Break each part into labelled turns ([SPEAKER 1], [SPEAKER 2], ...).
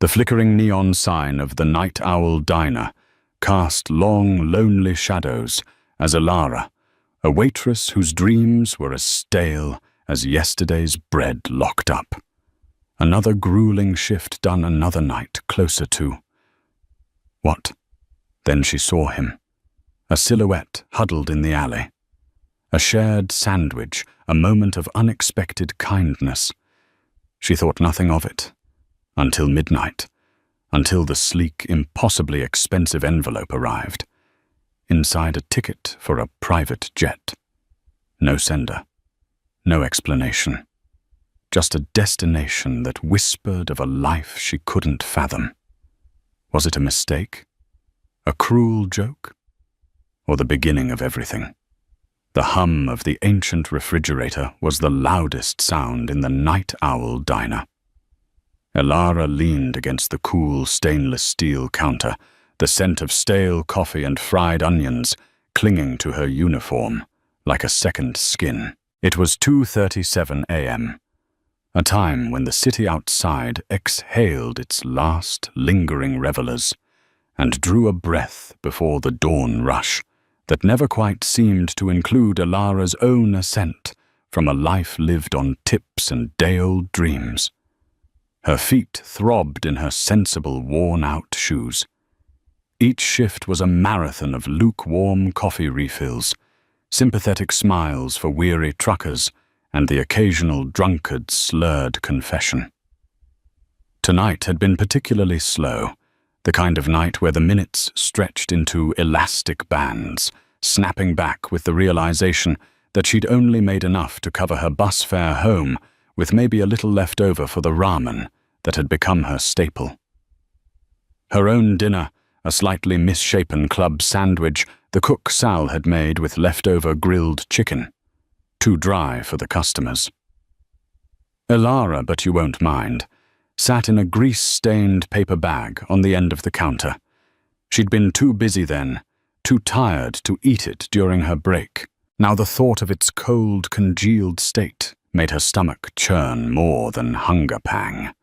[SPEAKER 1] The flickering neon sign of the Night Owl Diner cast long, lonely shadows as Alara, a waitress whose dreams were as stale as yesterday's bread locked up. Another grueling shift done another night closer to... What? Then she saw him. A silhouette huddled in the alley. A shared sandwich, a moment of unexpected kindness. She thought nothing of it. Until midnight. Until the sleek, impossibly expensive envelope arrived. Inside a ticket for a private jet. No sender. No explanation. Just a destination that whispered of a life she couldn't fathom. Was it a mistake? A cruel joke? Or the beginning of everything? The hum of the ancient refrigerator was the loudest sound in the Night Owl Diner. Alara leaned against the cool stainless steel counter, the scent of stale coffee and fried onions clinging to her uniform like a second skin. It was 2:37 a.m., a time when the city outside exhaled its last lingering revelers and drew a breath before the dawn rush that never quite seemed to include Alara's own ascent from a life lived on tips and day-old dreams. Her feet throbbed in her sensible, worn-out shoes. Each shift was a marathon of lukewarm coffee refills, sympathetic smiles for weary truckers, and the occasional drunkard's slurred confession. Tonight had been particularly slow, the kind of night where the minutes stretched into elastic bands, snapping back with the realization that she'd only made enough to cover her bus fare home, with maybe a little left over for the ramen that had become her staple. Her own dinner, a slightly misshapen club sandwich the cook Sal had made with leftover grilled chicken, too dry for the customers. Alara, but you won't mind, sat in a grease-stained paper bag on the end of the counter. She'd been too busy then, too tired to eat it during her break. Now the thought of its cold, congealed state made her stomach churn more than hunger pang.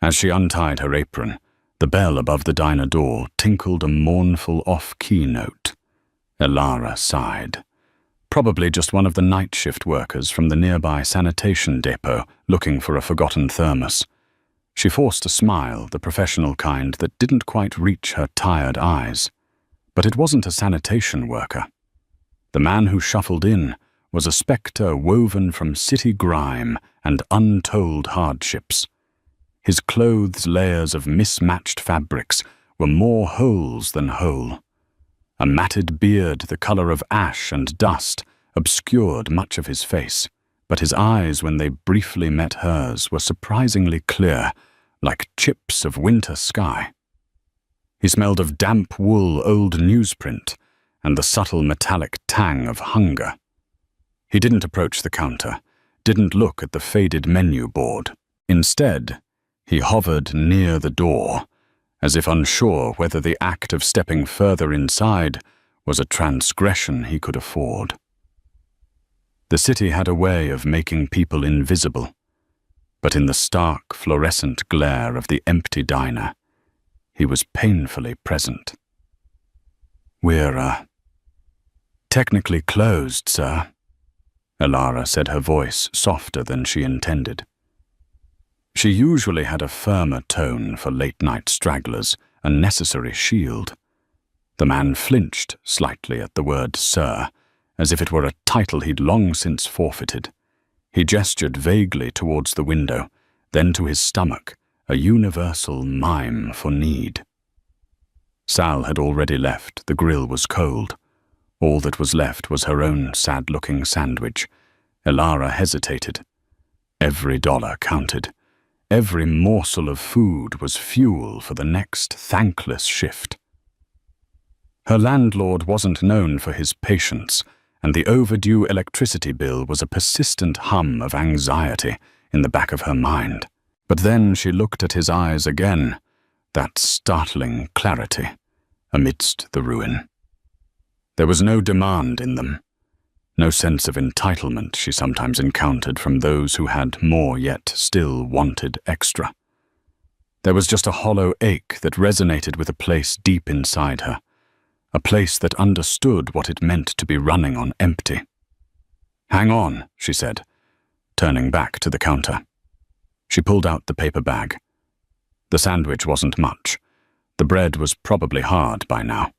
[SPEAKER 1] As she untied her apron, the bell above the diner door tinkled a mournful off-key note. Alara sighed. Probably just one of the night shift workers from the nearby sanitation depot looking for a forgotten thermos. She forced a smile, the professional kind that didn't quite reach her tired eyes. But it wasn't a sanitation worker. The man who shuffled in was a spectre woven from city grime and untold hardships. His clothes' layers of mismatched fabrics were more holes than whole. A matted beard the color of ash and dust obscured much of his face, but his eyes, when they briefly met hers, were surprisingly clear, like chips of winter sky. He smelled of damp wool, old newsprint, and the subtle metallic tang of hunger. He didn't approach the counter, didn't look at the faded menu board. Instead, he hovered near the door, as if unsure whether the act of stepping further inside was a transgression he could afford. The city had a way of making people invisible, but in the stark, fluorescent glare of the empty diner, he was painfully present. "We're, technically closed, sir," Alara said, her voice softer than she intended. She usually had a firmer tone for late-night stragglers, a necessary shield. The man flinched slightly at the word sir, as if it were a title he'd long since forfeited. He gestured vaguely towards the window, then to his stomach, a universal mime for need. Sal had already left. The grill was cold. All that was left was her own sad-looking sandwich. Alara hesitated. Every dollar counted. Every morsel of food was fuel for the next thankless shift. Her landlord wasn't known for his patience, and the overdue electricity bill was a persistent hum of anxiety in the back of her mind. But then she looked at his eyes again, that startling clarity, amidst the ruin. There was no demand in them, no sense of entitlement she sometimes encountered from those who had more yet still wanted extra. There was just a hollow ache that resonated with a place deep inside her, a place that understood what it meant to be running on empty. "Hang on," she said, turning back to the counter. She pulled out the paper bag. The sandwich wasn't much. The bread was probably hard by now.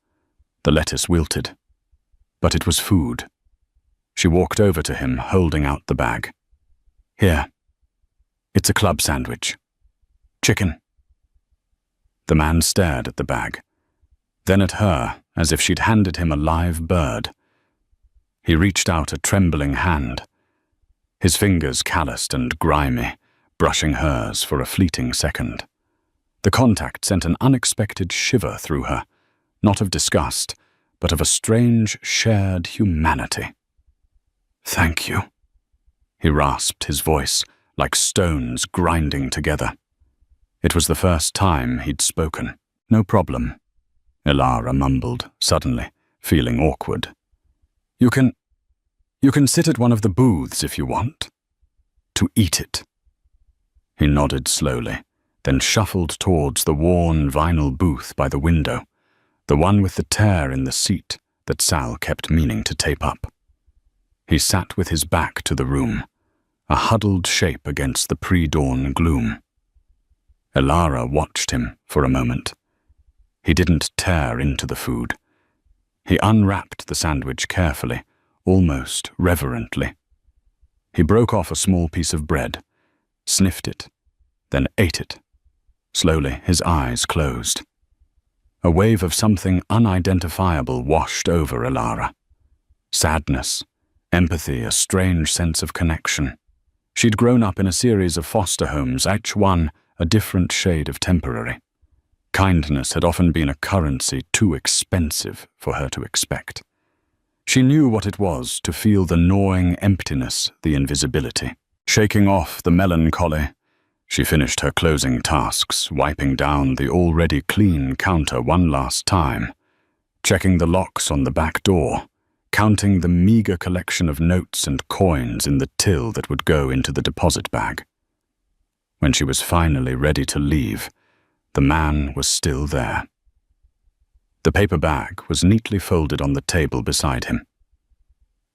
[SPEAKER 1] The lettuce wilted. But it was food. She walked over to him, holding out the bag. "Here. It's a club sandwich. Chicken." The man stared at the bag, then at her as if she'd handed him a live bird. He reached out a trembling hand, his fingers calloused and grimy, brushing hers for a fleeting second. The contact sent an unexpected shiver through her, not of disgust, but of a strange shared humanity. "Thank you," he rasped, his voice like stones grinding together. It was the first time he'd spoken. "No problem," Elara mumbled, suddenly, feeling awkward. You can sit at one of the booths if you want. To eat it." He nodded slowly, then shuffled towards the worn vinyl booth by the window, the one with the tear in the seat that Sal kept meaning to tape up. He sat with his back to the room, a huddled shape against the pre-dawn gloom. Elara watched him for a moment. He didn't tear into the food. He unwrapped the sandwich carefully, almost reverently. He broke off a small piece of bread, sniffed it, then ate it. Slowly, his eyes closed. A wave of something unidentifiable washed over Elara. Sadness, empathy, a strange sense of connection. She'd grown up in a series of foster homes, each one a different shade of temporary. Kindness had often been a currency too expensive for her to expect. She knew what it was to feel the gnawing emptiness, the invisibility. Shaking off the melancholy, she finished her closing tasks, wiping down the already clean counter one last time, checking the locks on the back door, counting the meager collection of notes and coins in the till that would go into the deposit bag. When she was finally ready to leave, the man was still there. The paper bag was neatly folded on the table beside him.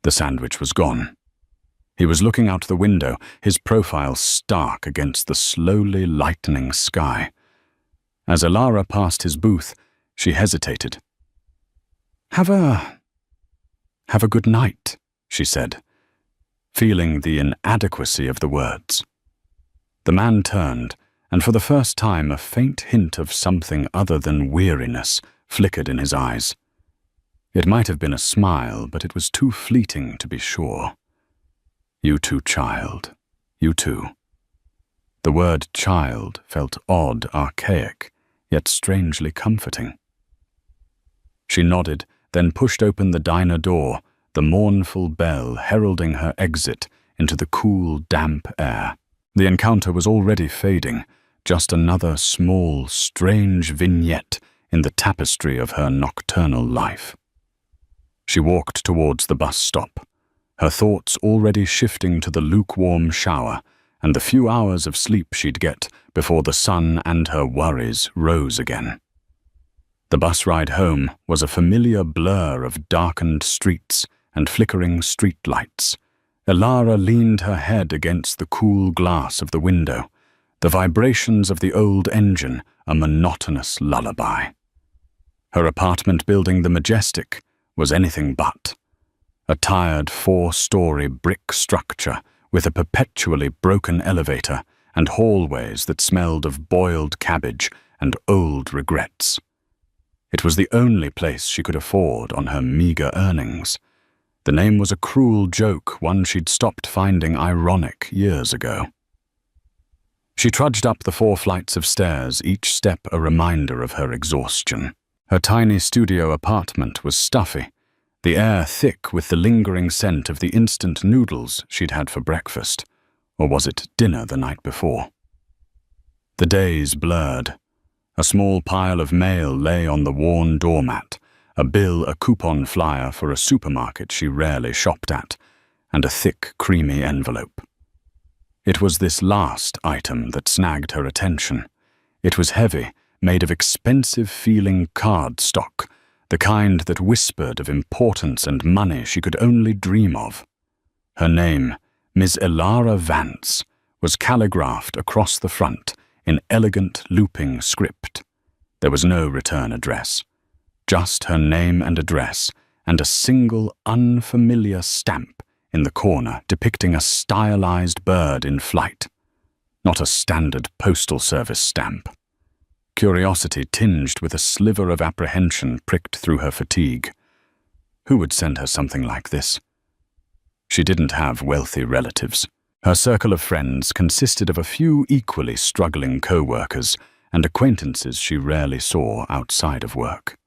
[SPEAKER 1] The sandwich was gone. He was looking out the window, his profile stark against the slowly lightening sky. As Elara passed his booth, she hesitated. Have a good night," she said, feeling the inadequacy of the words. The man turned, and for the first time a faint hint of something other than weariness flickered in his eyes. It might have been a smile, but it was too fleeting to be sure. "You too, child. You too." The word child felt odd, archaic, yet strangely comforting. She nodded, then pushed open the diner door, the mournful bell heralding her exit into the cool, damp air. The encounter was already fading, just another small, strange vignette in the tapestry of her nocturnal life. She walked towards the bus stop, her thoughts already shifting to the lukewarm shower and the few hours of sleep she'd get before the sun and her worries rose again. The bus ride home was a familiar blur of darkened streets and flickering streetlights. Elara leaned her head against the cool glass of the window, the vibrations of the old engine a monotonous lullaby. Her apartment building, the Majestic, was anything but. A tired 4-story brick structure with a perpetually broken elevator and hallways that smelled of boiled cabbage and old regrets. It was the only place she could afford on her meager earnings. The name was a cruel joke, one she'd stopped finding ironic years ago. She trudged up the 4 flights of stairs, each step a reminder of her exhaustion. Her tiny studio apartment was stuffy, the air thick with the lingering scent of the instant noodles she'd had for breakfast, or was it dinner the night before? The days blurred. A small pile of mail lay on the worn doormat, a coupon flyer for a supermarket she rarely shopped at, and a thick, creamy envelope. It was this last item that snagged her attention. It was heavy, made of expensive-feeling cardstock, the kind that whispered of importance and money she could only dream of. Her name, Miss Elara Vance, was calligraphed across the front in elegant looping script. There was no return address, just her name and address, and a single unfamiliar stamp in the corner depicting a stylized bird in flight, not a standard postal service stamp. Curiosity tinged with a sliver of apprehension pricked through her fatigue. Who would send her something like this? She didn't have wealthy relatives. Her circle of friends consisted of a few equally struggling co-workers and acquaintances she rarely saw outside of work.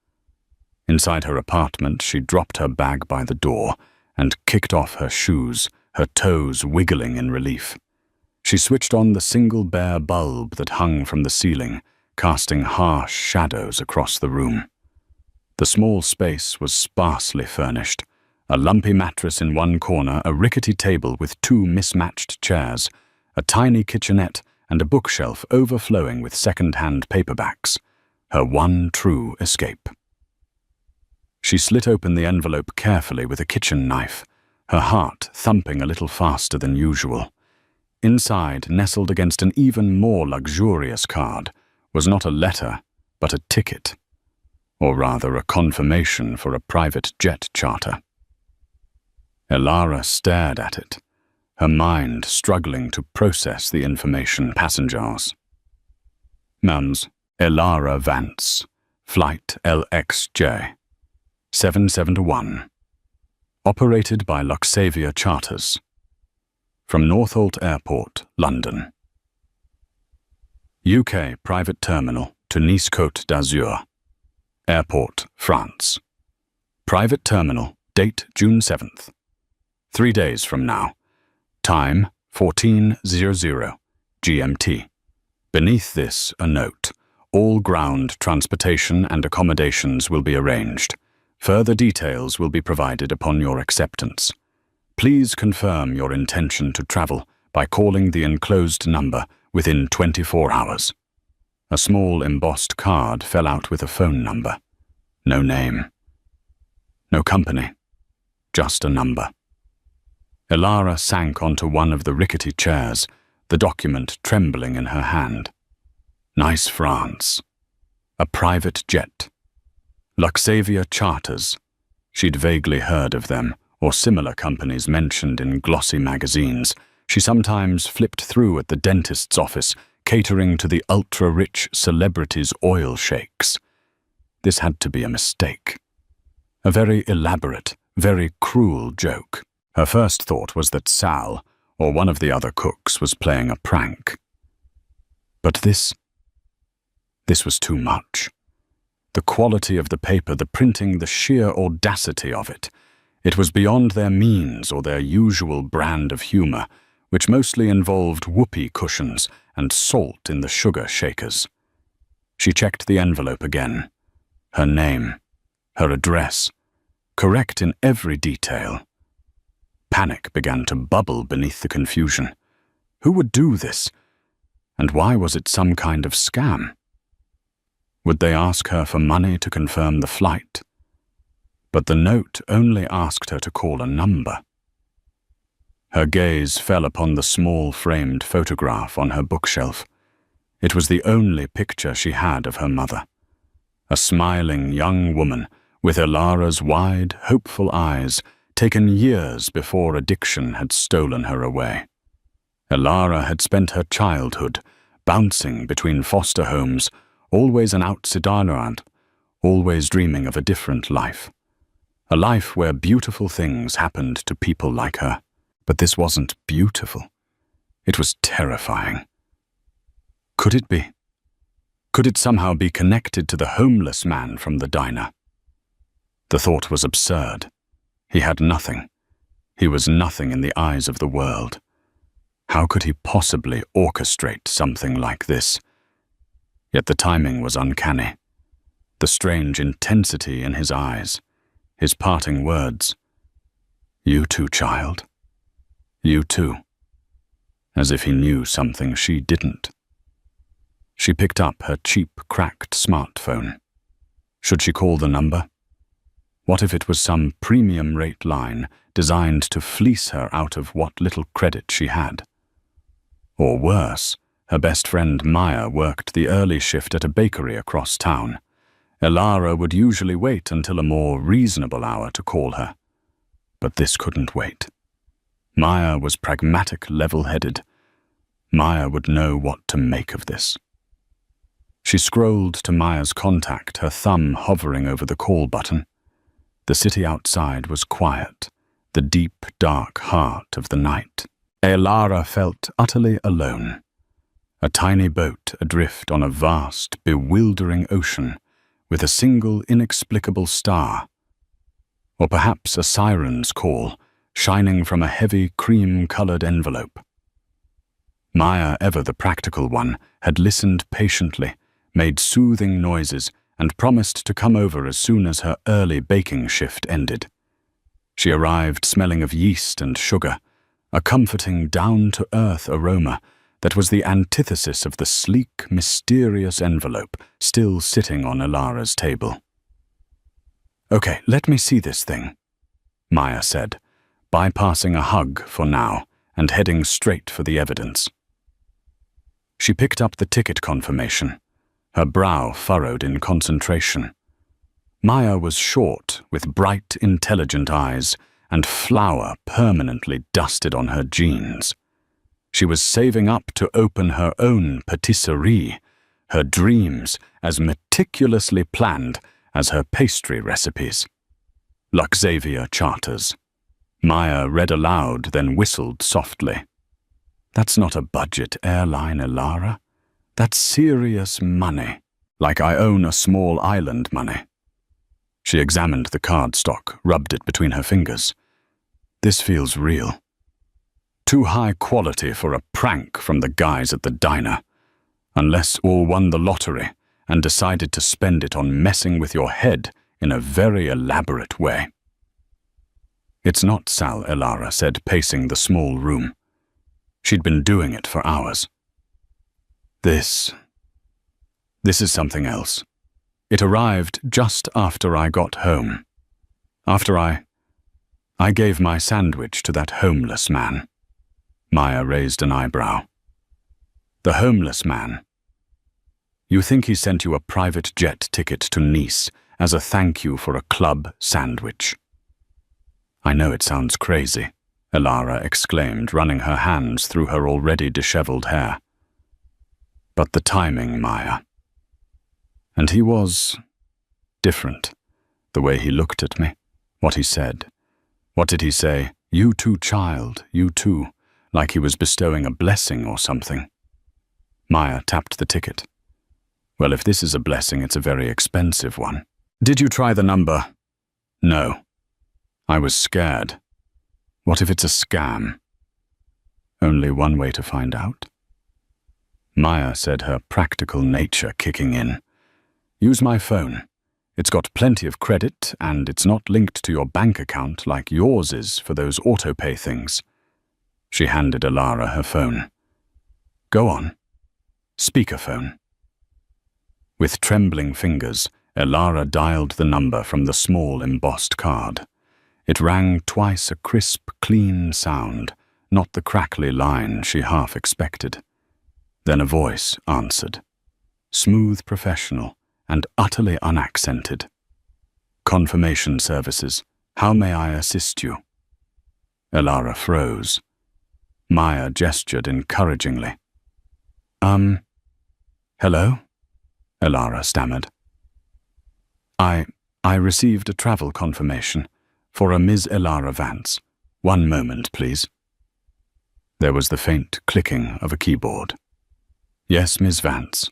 [SPEAKER 1] Inside her apartment, she dropped her bag by the door and kicked off her shoes, her toes wiggling in relief. She switched on the single bare bulb that hung from the ceiling, casting harsh shadows across the room. The small space was sparsely furnished. A lumpy mattress in one corner, a rickety table with two mismatched chairs, a tiny kitchenette, and a bookshelf overflowing with second-hand paperbacks. Her one true escape. She slit open the envelope carefully with a kitchen knife, her heart thumping a little faster than usual. Inside, nestled against an even more luxurious card, was not a letter, but a ticket, or rather a confirmation for a private jet charter. Elara stared at it, her mind struggling to process the information. Passengers. Mums, Elara Vance, Flight LXJ, 771. Operated by Luxavia Charters. From Northolt Airport, London. UK private terminal to Nice Côte d'Azur. Airport, France. Private terminal, date June 7th. 3 days from now. Time 14:00 GMT. Beneath this, a note. All ground transportation and accommodations will be arranged. Further details will be provided upon your acceptance. Please confirm your intention to travel by calling the enclosed number within 24 hours. A small embossed card fell out with a phone number. No name. No company. Just a number. Elara sank onto one of the rickety chairs, the document trembling in her hand. Nice, France. A private jet. Luxavia Charters. She'd vaguely heard of them, or similar companies mentioned in glossy magazines. She sometimes flipped through at the dentist's office, catering to the ultra-rich celebrities' oil sheiks. This had to be a mistake. A very elaborate, very cruel joke. Her first thought was that Sal, or one of the other cooks, was playing a prank. But this was too much. The quality of the paper, the printing, the sheer audacity of it. It was beyond their means or their usual brand of humor, which mostly involved whoopee cushions and salt in the sugar shakers. She checked the envelope again. Her name, her address, correct in every detail. Panic began to bubble beneath the confusion. Who would do this? And why was it some kind of scam? Would they ask her for money to confirm the flight? But the note only asked her to call a number. Her gaze fell upon the small framed photograph on her bookshelf. It was the only picture she had of her mother. A smiling young woman with Elara's wide, hopeful eyes, taken years before addiction had stolen her away. Elara had spent her childhood bouncing between foster homes, always an outsider, always dreaming of a different life. A life where beautiful things happened to people like her. But this wasn't beautiful. It was terrifying. Could it be? Could it somehow be connected to the homeless man from the diner? The thought was absurd. He had nothing. He was nothing in the eyes of the world. How could he possibly orchestrate something like this? Yet the timing was uncanny. The strange intensity in his eyes, his parting words. You too, child. You too. As if he knew something she didn't. She picked up her cheap, cracked smartphone. Should she call the number? What if it was some premium rate line designed to fleece her out of what little credit she had? Or worse, her best friend Maya worked the early shift at a bakery across town. Elara would usually wait until a more reasonable hour to call her. But this couldn't wait. Maya was pragmatic, level-headed. Maya would know what to make of this. She scrolled to Maya's contact, her thumb hovering over the call button. The city outside was quiet, the deep, dark heart of the night. Elara felt utterly alone. A tiny boat adrift on a vast, bewildering ocean with a single inexplicable star. Or perhaps a siren's call, shining from a heavy, cream-colored envelope. Maya, ever the practical one, had listened patiently, made soothing noises, and promised to come over as soon as her early baking shift ended. She arrived smelling of yeast and sugar, a comforting, down-to-earth aroma that was the antithesis of the sleek, mysterious envelope still sitting on Elara's table. "Okay, let me see this thing," Maya said, bypassing a hug for now and heading straight for the evidence. She picked up the ticket confirmation, her brow furrowed in concentration. Maya was short, with bright, intelligent eyes, and flour permanently dusted on her jeans. She was saving up to open her own patisserie, her dreams as meticulously planned as her pastry recipes. Luxavia Charters. Maya read aloud, then whistled softly. "That's not a budget airline, Elara. That's serious money, like I own a small island money." She examined the cardstock, rubbed it between her fingers. "This feels real. Too high quality for a prank from the guys at the diner, unless all won the lottery and decided to spend it on messing with your head in a very elaborate way." "It's not Sal," Elara said, pacing the small room. She'd been doing it for hours. This is something else. It arrived just after I got home. After I gave my sandwich to that homeless man." Maya raised an eyebrow. "The homeless man? You think he sent you a private jet ticket to Nice as a thank you for a club sandwich?" "I know it sounds crazy," Elara exclaimed, running her hands through her already disheveled hair. "But the timing, Maya. And he was different. The way he looked at me, what he said. What did he say? 'You too, child, you too,' like he was bestowing a blessing or something." Maya tapped the ticket. "Well, if this is a blessing, it's a very expensive one." "Did you try the number?" "No. I was scared. What if it's a scam?" "Only one way to find out." Maya said, her practical nature kicking in. "Use my phone. It's got plenty of credit, and it's not linked to your bank account like yours is for those auto-pay things." She handed Elara her phone. "Go on. Speakerphone." With trembling fingers, Elara dialed the number from the small embossed card. It rang twice, a crisp, clean sound, not the crackly line she half expected. Then a voice answered. Smooth, professional, and utterly unaccented. "Confirmation services. How may I assist you?" Elara froze. Maya gestured encouragingly. Hello?" Elara stammered. I received a travel confirmation for a Ms. Elara Vance. One moment, please." There was the faint clicking of a keyboard. "Yes, Ms. Vance.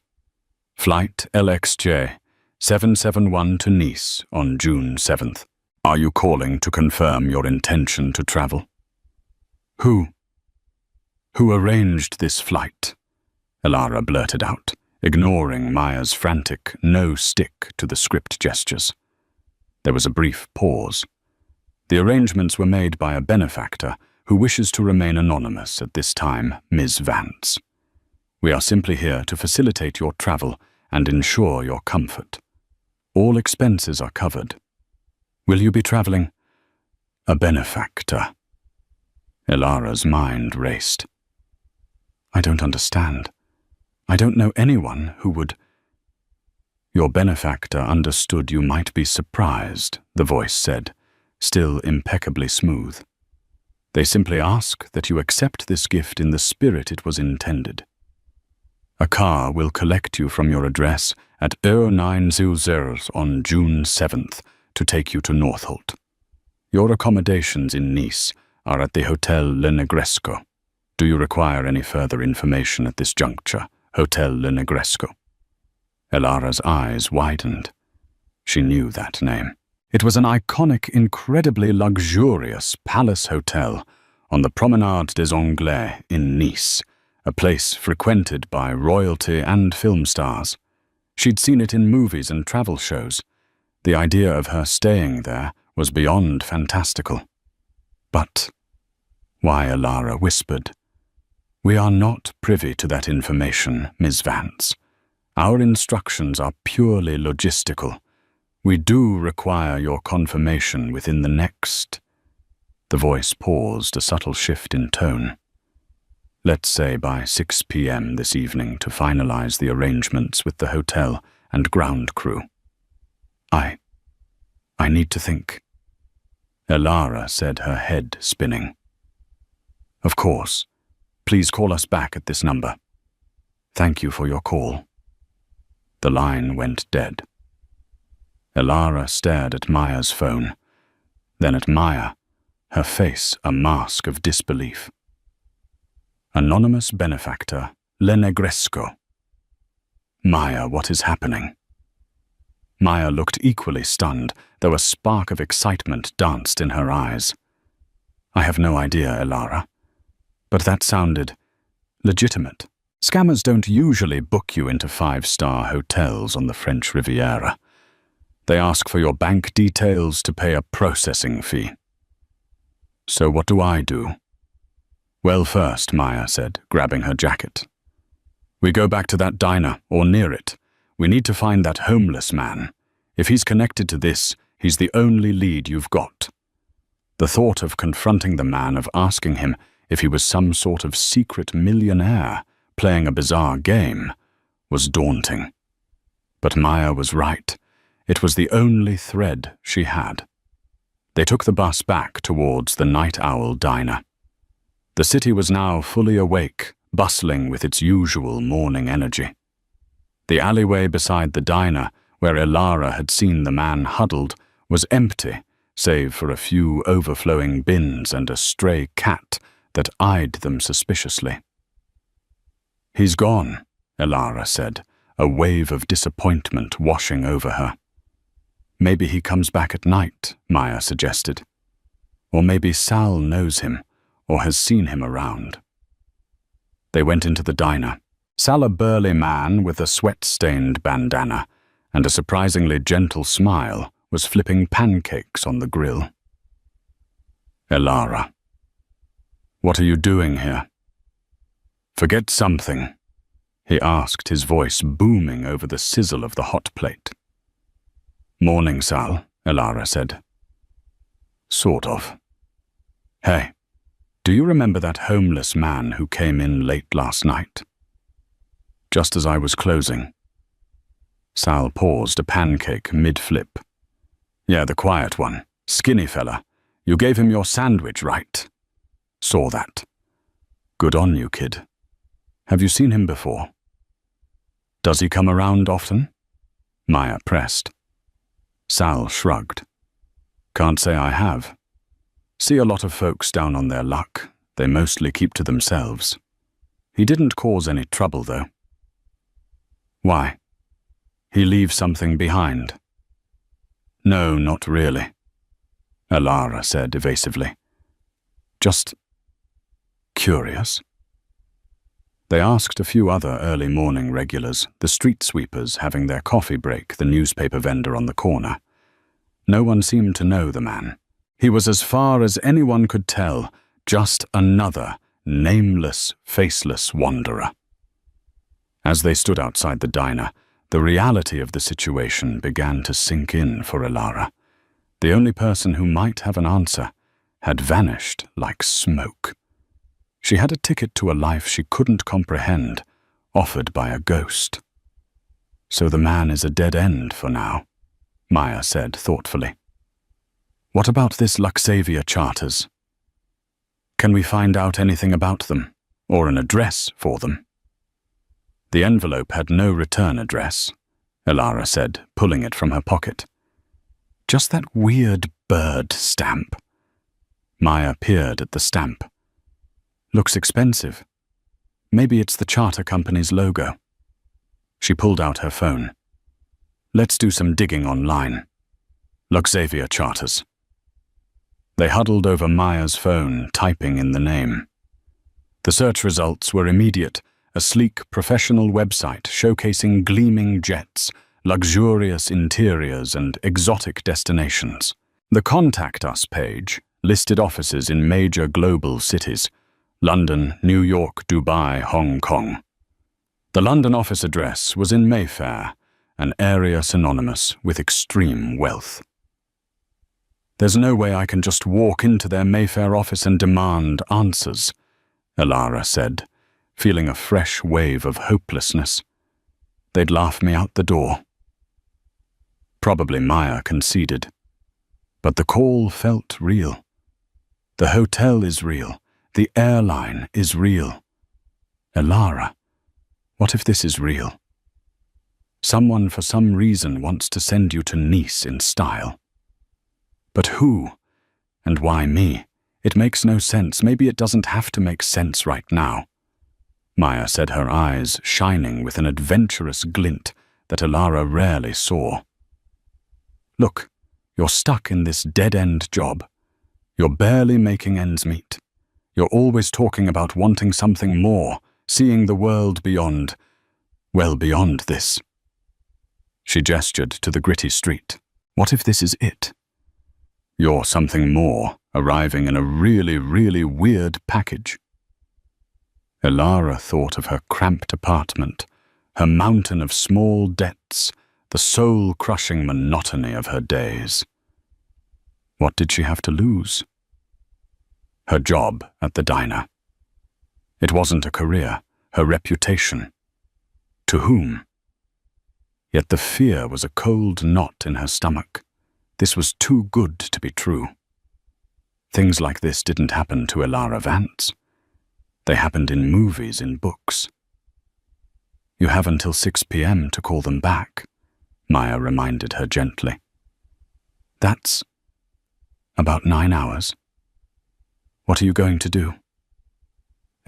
[SPEAKER 1] Flight LXJ 771 to Nice on June 7th. Are you calling to confirm your intention to travel?" Who arranged this flight?" Elara blurted out, ignoring Maya's frantic no-stick to the script gestures. There was a brief pause. "The arrangements were made by a benefactor who wishes to remain anonymous at this time, Ms. Vance." We are simply here to facilitate your travel and ensure your comfort. All expenses are covered. Will you be traveling? A benefactor. Elara's mind raced. I don't understand. I don't know anyone who would... Your benefactor understood you might be surprised, the voice said, still impeccably smooth. They simply ask that you accept this gift in the spirit it was intended. A car will collect you from your address at 0900 on June 7th to take you to Northolt. Your accommodations in Nice are at the Hotel Le Negresco. Do you require any further information at this juncture? Hotel Le Negresco. Elara's eyes widened. She knew that name. It was an iconic, incredibly luxurious palace hotel on the Promenade des Anglais in Nice, a place frequented by royalty and film stars. She'd seen it in movies and travel shows. The idea of her staying there was beyond fantastical. But why, Elara whispered. We are not privy to that information, Ms. Vance. Our instructions are purely logistical. We do require your confirmation within the next... The voice paused, a subtle shift in tone. Let's say by 6 p.m. this evening to finalize the arrangements with the hotel and ground crew. I need to think. Elara said, her head spinning. Of course. Please call us back at this number. Thank you for your call. The line went dead. Elara stared at Maya's phone, then at Maya, her face a mask of disbelief. Anonymous benefactor, Le Negresco. Maya, what is happening? Maya looked equally stunned, though a spark of excitement danced in her eyes. I have no idea, Elara. But that sounded legitimate. Scammers don't usually book you into 5-star hotels on the French Riviera. They ask for your bank details to pay a processing fee. So what do I do? Well, first, Maya said, grabbing her jacket. We go back to that diner, or near it. We need to find that homeless man. If he's connected to this, he's the only lead you've got. The thought of confronting the man, of asking him if he was some sort of secret millionaire playing a bizarre game, was daunting. But Maya was right. It was the only thread she had. They took the bus back towards the Night Owl diner. The city was now fully awake, bustling with its usual morning energy. The alleyway beside the diner, where Elara had seen the man huddled, was empty, save for a few overflowing bins and a stray cat that eyed them suspiciously. He's gone, Elara said, a wave of disappointment washing over her. Maybe he comes back at night, Maya suggested. Or maybe Sal knows him, or has seen him around. They went into the diner. Sal, a burly man with a sweat-stained bandana and a surprisingly gentle smile, was flipping pancakes on the grill. Elara. What are you doing here? Forget something, he asked, his voice booming over the sizzle of the hot plate. Morning, Sal, Elara said. Sort of. Hey, do you remember that homeless man who came in late last night? Just as I was closing. Sal paused, a pancake mid-flip. Yeah, the quiet one. Skinny fella. You gave him your sandwich, right? Saw that. Good on you, kid. Have you seen him before? Does he come around often? Maya pressed. Sal shrugged. Can't say I have. See a lot of folks down on their luck. They mostly keep to themselves. He didn't cause any trouble, though. Why? He leaves something behind. No, not really, Elara said evasively. Just curious. They asked a few other early morning regulars, the street sweepers having their coffee break, the newspaper vendor on the corner. No one seemed to know the man. He was, as far as anyone could tell, just another nameless, faceless wanderer. As they stood outside the diner, the reality of the situation began to sink in for Elara. The only person who might have an answer had vanished like smoke. She had a ticket to a life she couldn't comprehend, offered by a ghost. So the man is a dead end for now, Maya said thoughtfully. What about this Luxavia charters? Can we find out anything about them, or an address for them? The envelope had no return address, Elara said, pulling it from her pocket. Just that weird bird stamp. Maya peered at the stamp. Looks expensive. Maybe it's the charter company's logo. She pulled out her phone. Let's do some digging online. Luxavia charters. They huddled over Maya's phone, typing in the name. The search results were immediate, a sleek, professional website showcasing gleaming jets, luxurious interiors, and exotic destinations. The Contact Us page listed offices in major global cities: London, New York, Dubai, Hong Kong. The London office address was in Mayfair, an area synonymous with extreme wealth. There's no way I can just walk into their Mayfair office and demand answers, Elara said, feeling a fresh wave of hopelessness. They'd laugh me out the door. Probably Maya conceded. But the call felt real. The hotel is real. The airline is real. Elara, what if this is real? Someone for some reason wants to send you to Nice in style. But who? And why me? It makes no sense. Maybe it doesn't have to make sense right now. Maya said, her eyes shining with an adventurous glint that Elara rarely saw. Look, you're stuck in this dead-end job. You're barely making ends meet. You're always talking about wanting something more, seeing the world beyond, well beyond this. She gestured to the gritty street. What if this is it? You're something more, arriving in a really, really weird package. Elara thought of her cramped apartment, her mountain of small debts, the soul-crushing monotony of her days. What did she have to lose? Her job at the diner. It wasn't a career, her reputation. To whom? Yet the fear was a cold knot in her stomach. This was too good to be true. Things like this didn't happen to Elara Vance. They happened in movies, in books. You have until 6 p.m. to call them back, Maya reminded her gently. That's about 9 hours. What are you going to do?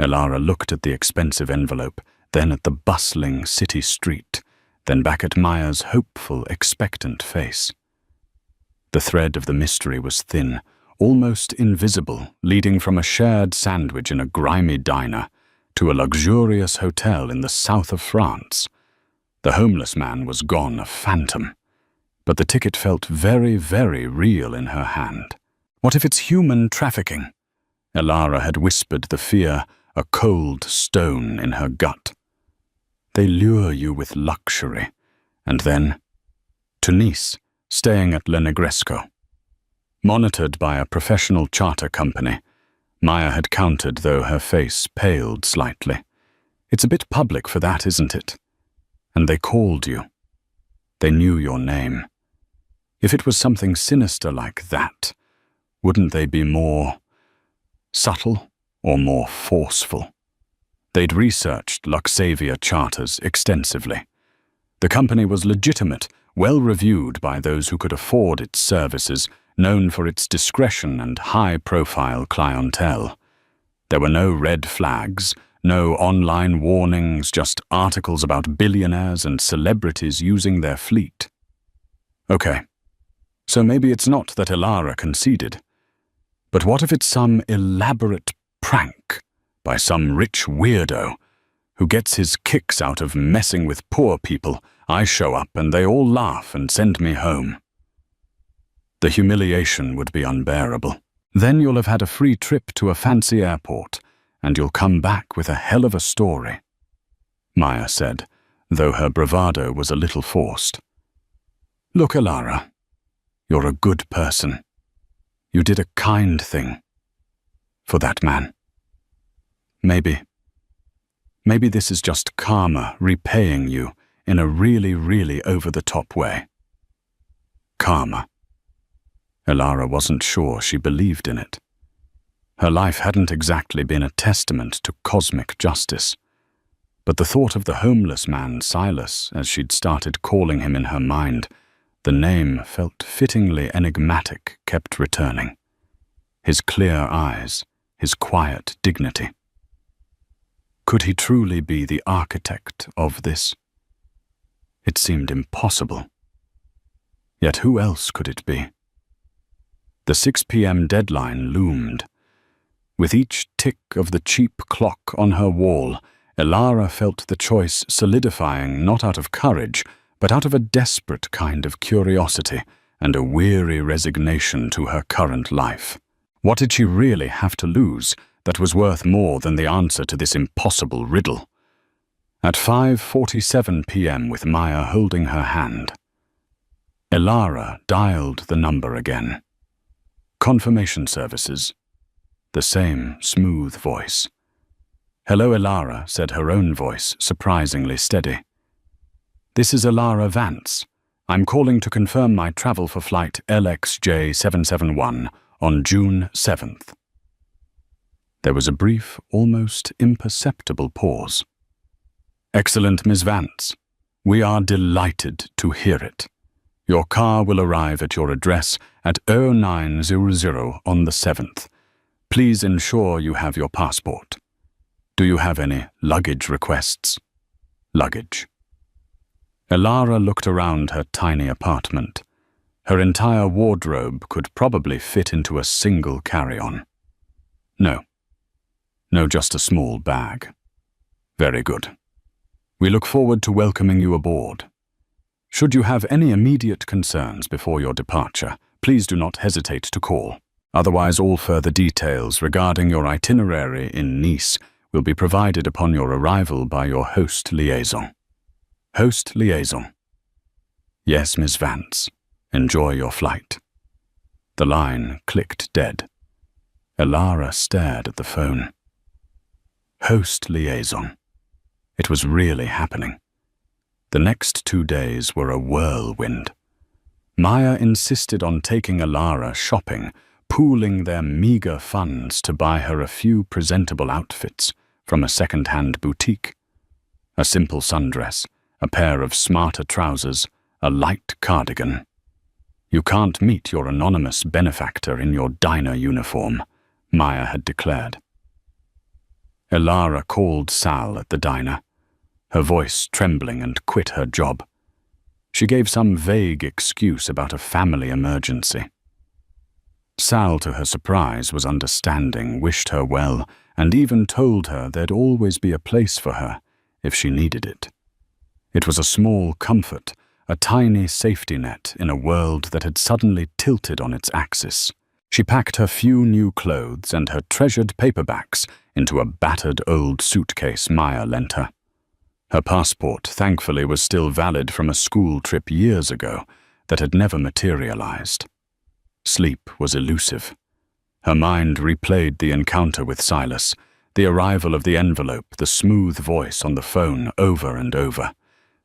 [SPEAKER 1] Elara looked at the expensive envelope, then at the bustling city street, then back at Maya's hopeful, expectant face. The thread of the mystery was thin, almost invisible, leading from a shared sandwich in a grimy diner to a luxurious hotel in the south of France. The homeless man was gone, a phantom, but the ticket felt very, very real in her hand. What if it's human trafficking? Elara had whispered the fear, a cold stone in her gut. They lure you with luxury, and then to Nice, staying at Le Negresco. Monitored by a professional charter company, Maya had counted, though her face paled slightly. It's a bit public for that, isn't it? And they called you. They knew your name. If it was something sinister like that, wouldn't they be more subtle or more forceful? They'd researched Luxavia charters extensively. The company was legitimate, well-reviewed by those who could afford its services, known for its discretion and high-profile clientele. There were no red flags, no online warnings, just articles about billionaires and celebrities using their fleet. Okay, so maybe it's not that Elara conceded. But what if it's some elaborate prank by some rich weirdo who gets his kicks out of messing with poor people? I show up and they all laugh and send me home. The humiliation would be unbearable. Then you'll have had a free trip to a fancy airport, and you'll come back with a hell of a story. Maya said, though her bravado was a little forced. Look, Elara, you're a good person. You did a kind thing. For that man. Maybe this is just karma repaying you in a really, really over-the-top way. Karma. Elara wasn't sure she believed in it. Her life hadn't exactly been a testament to cosmic justice, but the thought of the homeless man, Silas, as she'd started calling him in her mind, the name felt fittingly enigmatic, kept returning. His clear eyes, his quiet dignity. Could he truly be the architect of this? It seemed impossible. Yet who else could it be? The 6 p.m. deadline loomed. With each tick of the cheap clock on her wall, Elara felt the choice solidifying not out of courage, but out of a desperate kind of curiosity and a weary resignation to her current life. What did she really have to lose that was worth more than the answer to this impossible riddle? At 5:47 p.m. with Maya holding her hand, Elara dialed the number again. Confirmation services. The same smooth voice. Hello, Elara, said her own voice, surprisingly steady. This is Elara Vance. I'm calling to confirm my travel for flight LXJ771 on June 7th. There was a brief, almost imperceptible pause. Excellent, Ms. Vance. We are delighted to hear it. Your car will arrive at your address at 0900 on the 7th. Please ensure you have your passport. Do you have any luggage requests? Luggage. Elara looked around her tiny apartment. Her entire wardrobe could probably fit into a single carry-on. No, just a small bag. Very good. We look forward to welcoming you aboard. Should you have any immediate concerns before your departure, please do not hesitate to call. Otherwise, all further details regarding your itinerary in Nice will be provided upon your arrival by your host liaison. Host liaison. Yes, Ms. Vance. Enjoy your flight. The line clicked dead. Elara stared at the phone. Host liaison. It was really happening. The next 2 days were a whirlwind. Maya insisted on taking Elara shopping, pooling their meager funds to buy her a few presentable outfits from a second-hand boutique. A simple sundress, a pair of smarter trousers, a light cardigan. You can't meet your anonymous benefactor in your diner uniform, Maya had declared. Elara called Sal at the diner, her voice trembling, and quit her job. She gave some vague excuse about a family emergency. Sal, to her surprise, was understanding, wished her well, and even told her there'd always be a place for her if she needed it. It was a small comfort, a tiny safety net in a world that had suddenly tilted on its axis. She packed her few new clothes and her treasured paperbacks into a battered old suitcase Maya lent her. Her passport, thankfully, was still valid from a school trip years ago that had never materialized. Sleep was elusive. Her mind replayed the encounter with Silas, the arrival of the envelope, the smooth voice on the phone over and over.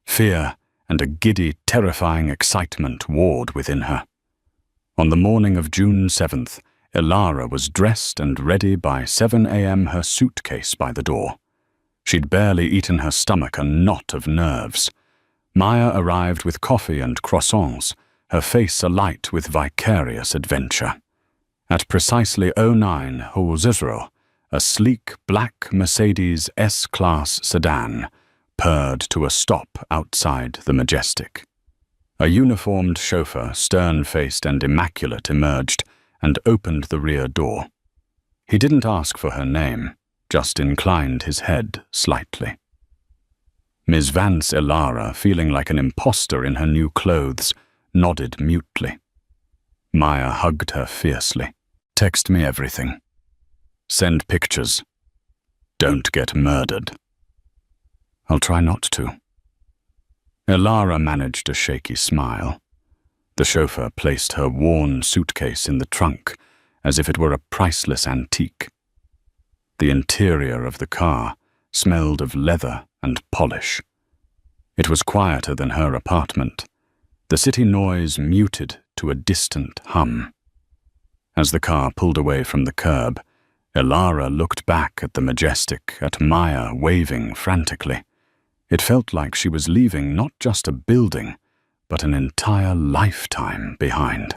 [SPEAKER 1] Fear and a giddy, terrifying excitement warred within her. On the morning of June 7th, Elara was dressed and ready by 7 a.m., her suitcase by the door. She'd barely eaten her stomach a knot of nerves. Maya arrived with coffee and croissants, her face alight with vicarious adventure. At precisely 0900, a sleek black Mercedes S-Class sedan purred to a stop outside the Majestic. A uniformed chauffeur, stern-faced and immaculate, emerged and opened the rear door. He didn't ask for her name, just inclined his head slightly. Ms. Vance Elara, feeling like an imposter in her new clothes, nodded mutely. Maya hugged her fiercely. Text me everything. Send pictures. Don't get murdered. I'll try not to. Elara managed a shaky smile. The chauffeur placed her worn suitcase in the trunk, as if it were a priceless antique. The interior of the car smelled of leather and polish. It was quieter than her apartment, the city noise muted to a distant hum. As the car pulled away from the curb, Elara looked back at the majestic, at Maya waving frantically. It felt like she was leaving not just a building, but an entire lifetime behind.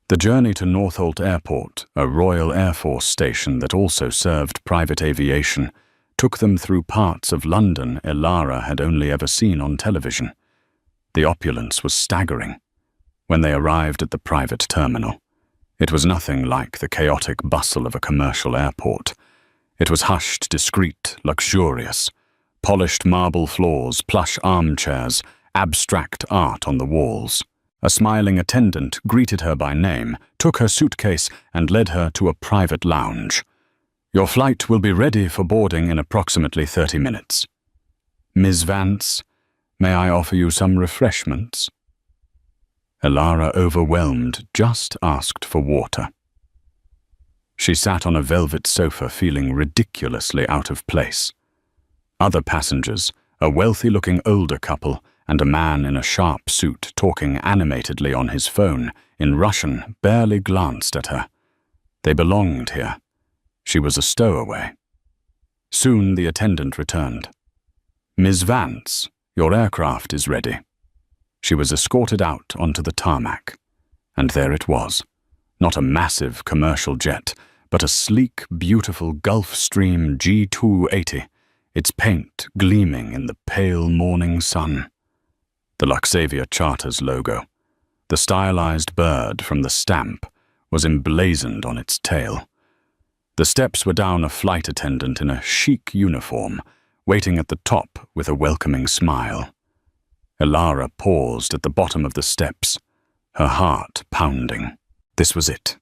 [SPEAKER 1] The journey to Northolt Airport, a Royal Air Force station that also served private aviation, took them through parts of London Elara had only ever seen on television. The opulence was staggering. When they arrived at the private terminal, it was nothing like the chaotic bustle of a commercial airport. It was hushed, discreet, luxurious. Polished marble floors, plush armchairs, abstract art on the walls. A smiling attendant greeted her by name, took her suitcase, and led her to a private lounge. Your flight will be ready for boarding in approximately 30 minutes. Ms. Vance, may I offer you some refreshments? Elara, overwhelmed, just asked for water. She sat on a velvet sofa feeling ridiculously out of place. Other passengers, a wealthy-looking older couple, and a man in a sharp suit talking animatedly on his phone in Russian, barely glanced at her. They belonged here. She was a stowaway. Soon the attendant returned. Ms. Vance, your aircraft is ready. She was escorted out onto the tarmac. And there it was. Not a massive commercial jet, but a sleek, beautiful Gulfstream G280, its paint gleaming in the pale morning sun. The Luxavia Charters logo, the stylized bird from the stamp, was emblazoned on its tail. The steps were down a flight attendant in a chic uniform, waiting at the top with a welcoming smile. Elara paused at the bottom of the steps, her heart pounding. This was it.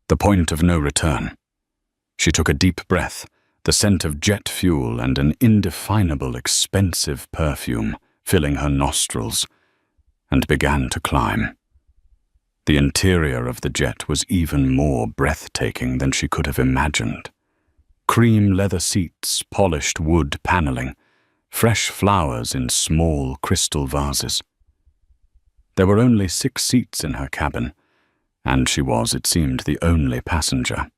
[SPEAKER 1] The point of no return. She took a deep breath, the scent of jet fuel and an indefinable, expensive perfume filling her nostrils, and began to climb. The interior of the jet was even more breathtaking than she could have imagined. Cream leather seats, polished wood paneling, fresh flowers in small crystal vases. There were only 6 seats in her cabin, and she was, it seemed, the only passenger.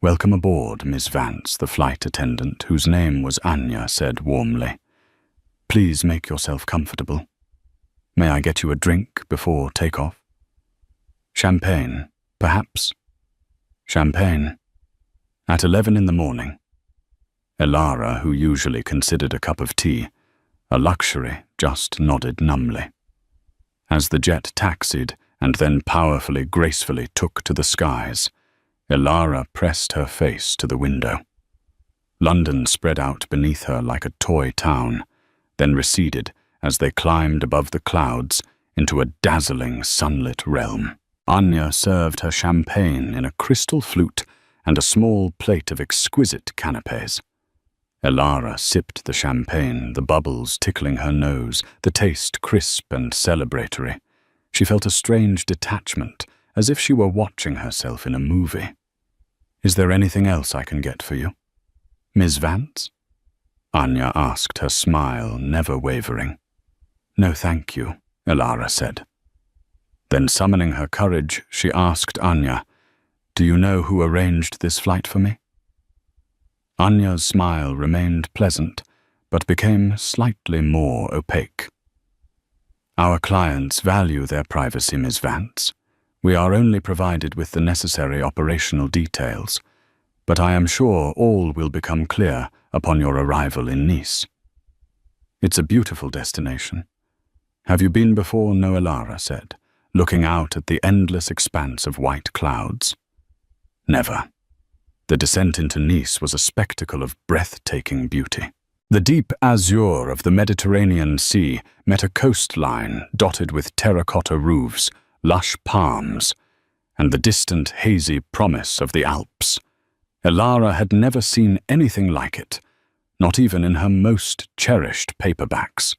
[SPEAKER 1] Welcome aboard, Miss Vance, the flight attendant, whose name was Anya, said warmly. Please make yourself comfortable. May I get you a drink before takeoff? Champagne, perhaps? Champagne. At 11 in the morning. Elara, who usually considered a cup of tea a luxury, just nodded numbly. As the jet taxied and then powerfully, gracefully took to the skies, Elara pressed her face to the window. London spread out beneath her like a toy town, then receded as they climbed above the clouds into a dazzling sunlit realm. Anya served her champagne in a crystal flute and a small plate of exquisite canapés. Elara sipped the champagne, the bubbles tickling her nose, the taste crisp and celebratory. She felt a strange detachment, as if she were watching herself in a movie. Is there anything else I can get for you? Ms. Vance? Anya asked, her smile never wavering. No, thank you, Elara said. Then summoning her courage, she asked Anya, Do you know who arranged this flight for me? Anya's smile remained pleasant, but became slightly more opaque. Our clients value their privacy, Ms. Vance. We are only provided with the necessary operational details, but I am sure all will become clear upon your arrival in Nice. It's a beautiful destination. Have you been before? No, Elara said, looking out at the endless expanse of white clouds. Never. The descent into Nice was a spectacle of breathtaking beauty. The deep azure of the Mediterranean Sea met a coastline dotted with terracotta roofs, lush palms, and the distant hazy promise of the Alps. Elara had never seen anything like it. not even in her most cherished paperbacks.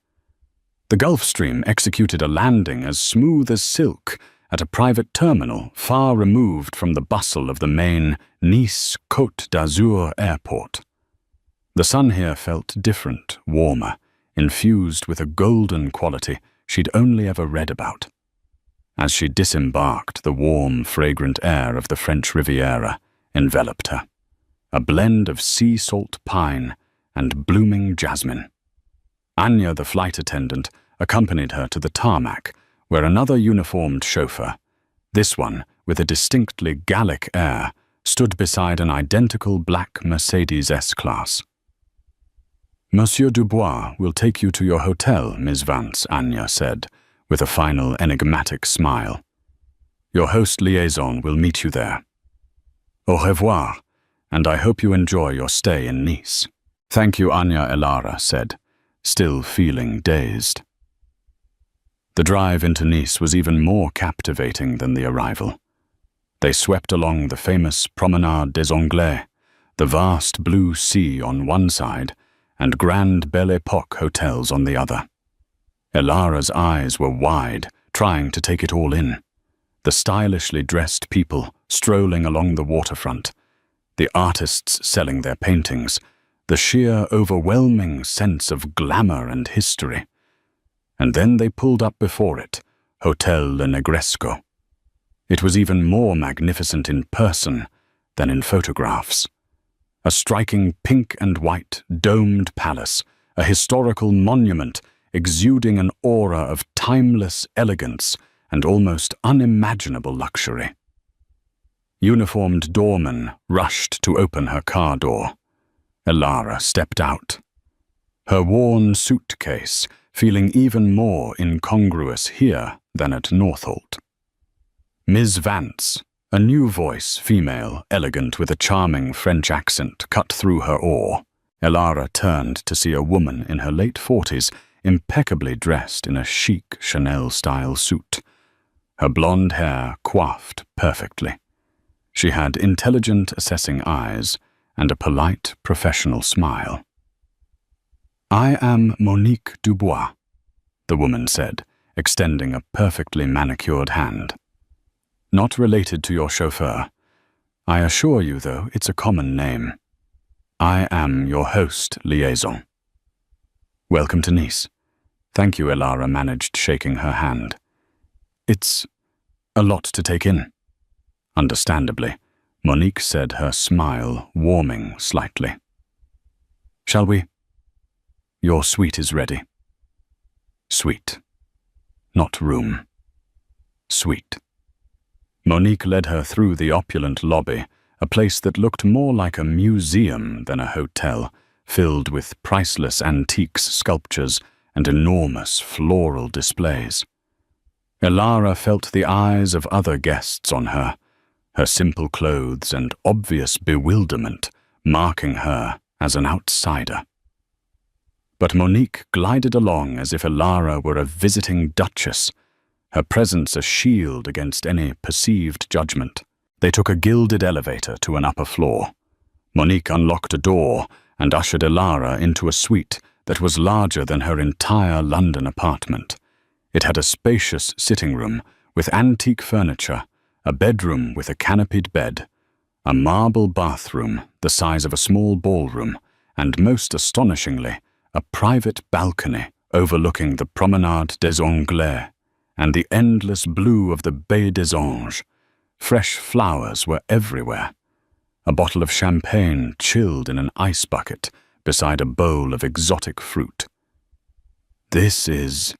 [SPEAKER 1] The Gulf Stream executed a landing as smooth as silk at a private terminal far removed from the bustle of the main Nice Côte d'Azur airport. The sun here felt different, warmer, infused with a golden quality she'd only ever read about. As she disembarked, the warm, fragrant air of the French Riviera enveloped her, a blend of sea salt pine and blooming jasmine. Anya, the flight attendant, accompanied her to the tarmac, where another uniformed chauffeur, this one with a distinctly Gallic air, stood beside an identical black Mercedes S-Class. "Monsieur Dubois will take you to your hotel, Miss Vance," Anya said, with a final enigmatic smile. "Your host liaison will meet you there. Au revoir, and I hope you enjoy your stay in Nice." "Thank you," Anya Elara said, still feeling dazed. The drive into Nice was even more captivating than the arrival. They swept along the famous Promenade des Anglais, the vast blue sea on one side and grand Belle Époque hotels on the other. Elara's eyes were wide, trying to take it all in. The stylishly dressed people strolling along the waterfront, the artists selling their paintings, the sheer overwhelming sense of glamour and history. And then they pulled up before it, Hotel Le Negresco. It was even more magnificent in person than in photographs. A striking pink and white domed palace, a historical monument exuding an aura of timeless elegance and almost unimaginable luxury. Uniformed doormen rushed to open her car door. Elara stepped out, her worn suitcase feeling even more incongruous here than at Northolt. Ms. Vance, a new voice, female, elegant with a charming French accent, cut through her awe. Elara turned to see a woman in her late 40s, impeccably dressed in a chic Chanel-style suit, her blonde hair coiffed perfectly. She had intelligent, assessing eyes and a polite, professional smile. "I am Monique Dubois," the woman said, extending a perfectly manicured hand. "Not related to your chauffeur. I assure you, though, it's a common name. I am your host liaison. Welcome to Nice." "Thank you," Elara managed, shaking her hand. "It's a lot to take in." Understandably, Monique said, her smile warming slightly. "Shall we? Your suite is ready." Suite. Not room. Suite. Monique led her through the opulent lobby, a place that looked more like a museum than a hotel, filled with priceless antiques, sculptures, and enormous floral displays. Elara felt the eyes of other guests on her, her simple clothes and obvious bewilderment marking her as an outsider. But Monique glided along as if Elara were a visiting duchess, her presence a shield against any perceived judgment. They took a gilded elevator to an upper floor. Monique unlocked a door and ushered Elara into a suite that was larger than her entire London apartment. It had a spacious sitting room with antique furniture, a bedroom with a canopied bed, a marble bathroom the size of a small ballroom, and most astonishingly, a private balcony overlooking the Promenade des Anglais and the endless blue of the Baie des Anges. Fresh flowers were everywhere. A bottle of champagne chilled in an ice bucket beside a bowl of exotic fruit. "This is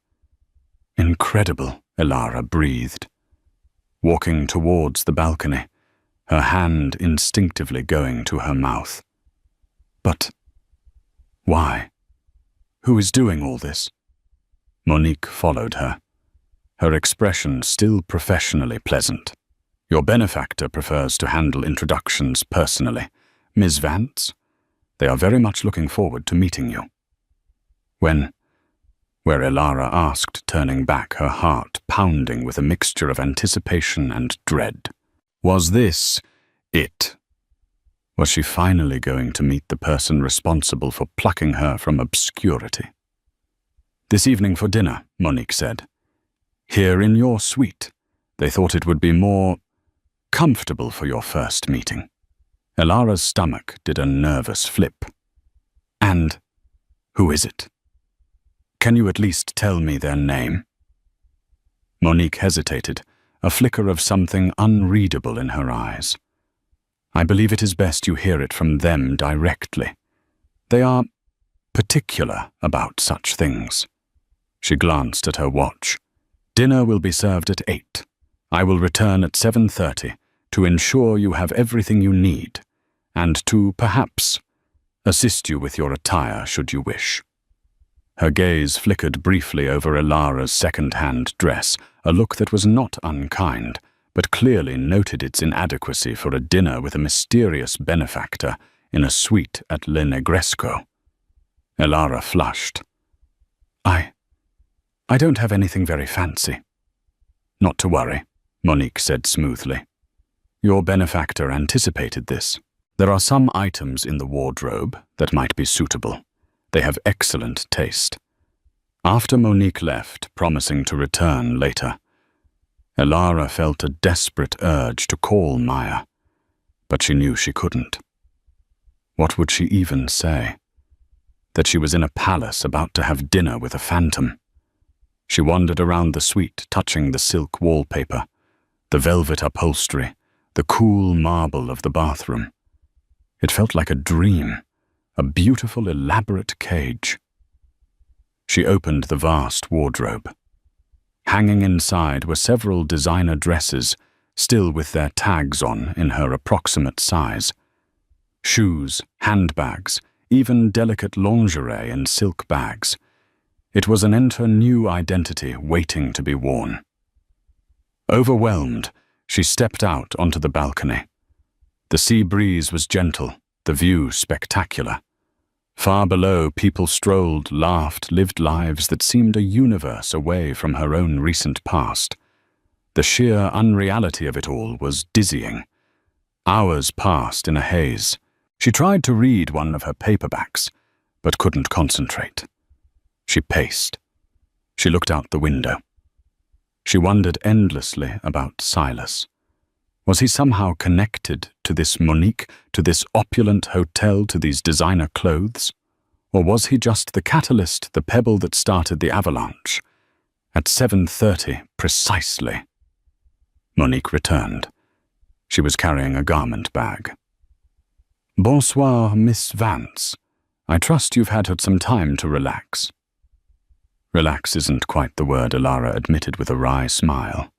[SPEAKER 1] incredible," Elara breathed, walking towards the balcony, her hand instinctively going to her mouth. "But why? Who is doing all this?" Monique followed her, her expression still professionally pleasant. "Your benefactor prefers to handle introductions personally. Ms. Vance, they are very much looking forward to meeting you." "When?" where Elara asked, turning back, her heart pounding with a mixture of anticipation and dread. Was this it? Was she finally going to meet the person responsible for plucking her from obscurity? "This evening for dinner," Monique said. "Here in your suite. They thought it would be more comfortable for your first meeting." Elara's stomach did a nervous flip. "And who is it? Can you at least tell me their name?" Monique hesitated, a flicker of something unreadable in her eyes. "I believe it is best you hear it from them directly. They are particular about such things." She glanced at her watch. "Dinner will be served at 8. I will return at 7:30 to ensure you have everything you need, and to, perhaps, assist you with your attire should you wish." Her gaze flickered briefly over Elara's second-hand dress, a look that was not unkind, but clearly noted its inadequacy for a dinner with a mysterious benefactor in a suite at Le Negresco. Elara flushed. I don't have anything very fancy." "Not to worry," Monique said smoothly. "Your benefactor anticipated this. There are some items in the wardrobe that might be suitable. They have excellent taste." After Monique left, promising to return later, Elara felt a desperate urge to call Maya, but she knew she couldn't. What would she even say? That she was in a palace about to have dinner with a phantom. She wandered around the suite, touching the silk wallpaper, the velvet upholstery, the cool marble of the bathroom. It felt like a dream, a beautiful, elaborate cage. She opened the vast wardrobe. Hanging inside were several designer dresses, still with their tags on in her approximate size. Shoes, handbags, even delicate lingerie and silk bags. It was an new identity waiting to be worn. Overwhelmed, she stepped out onto the balcony. The sea breeze was gentle, the view spectacular. Far below, people strolled, laughed, lived lives that seemed a universe away from her own recent past. The sheer unreality of it all was dizzying. Hours passed in a haze. She tried to read one of her paperbacks, but couldn't concentrate. She paced. She looked out the window. She wondered endlessly about Silas. Was he somehow connected to this Monique, to this opulent hotel, to these designer clothes? Or was he just the catalyst, the pebble that started the avalanche? At 7:30, precisely. Monique returned. She was carrying a garment bag. "Bonsoir, Miss Vance. I trust you've had some time to relax." Relax isn't quite the word, Elara admitted with a wry smile.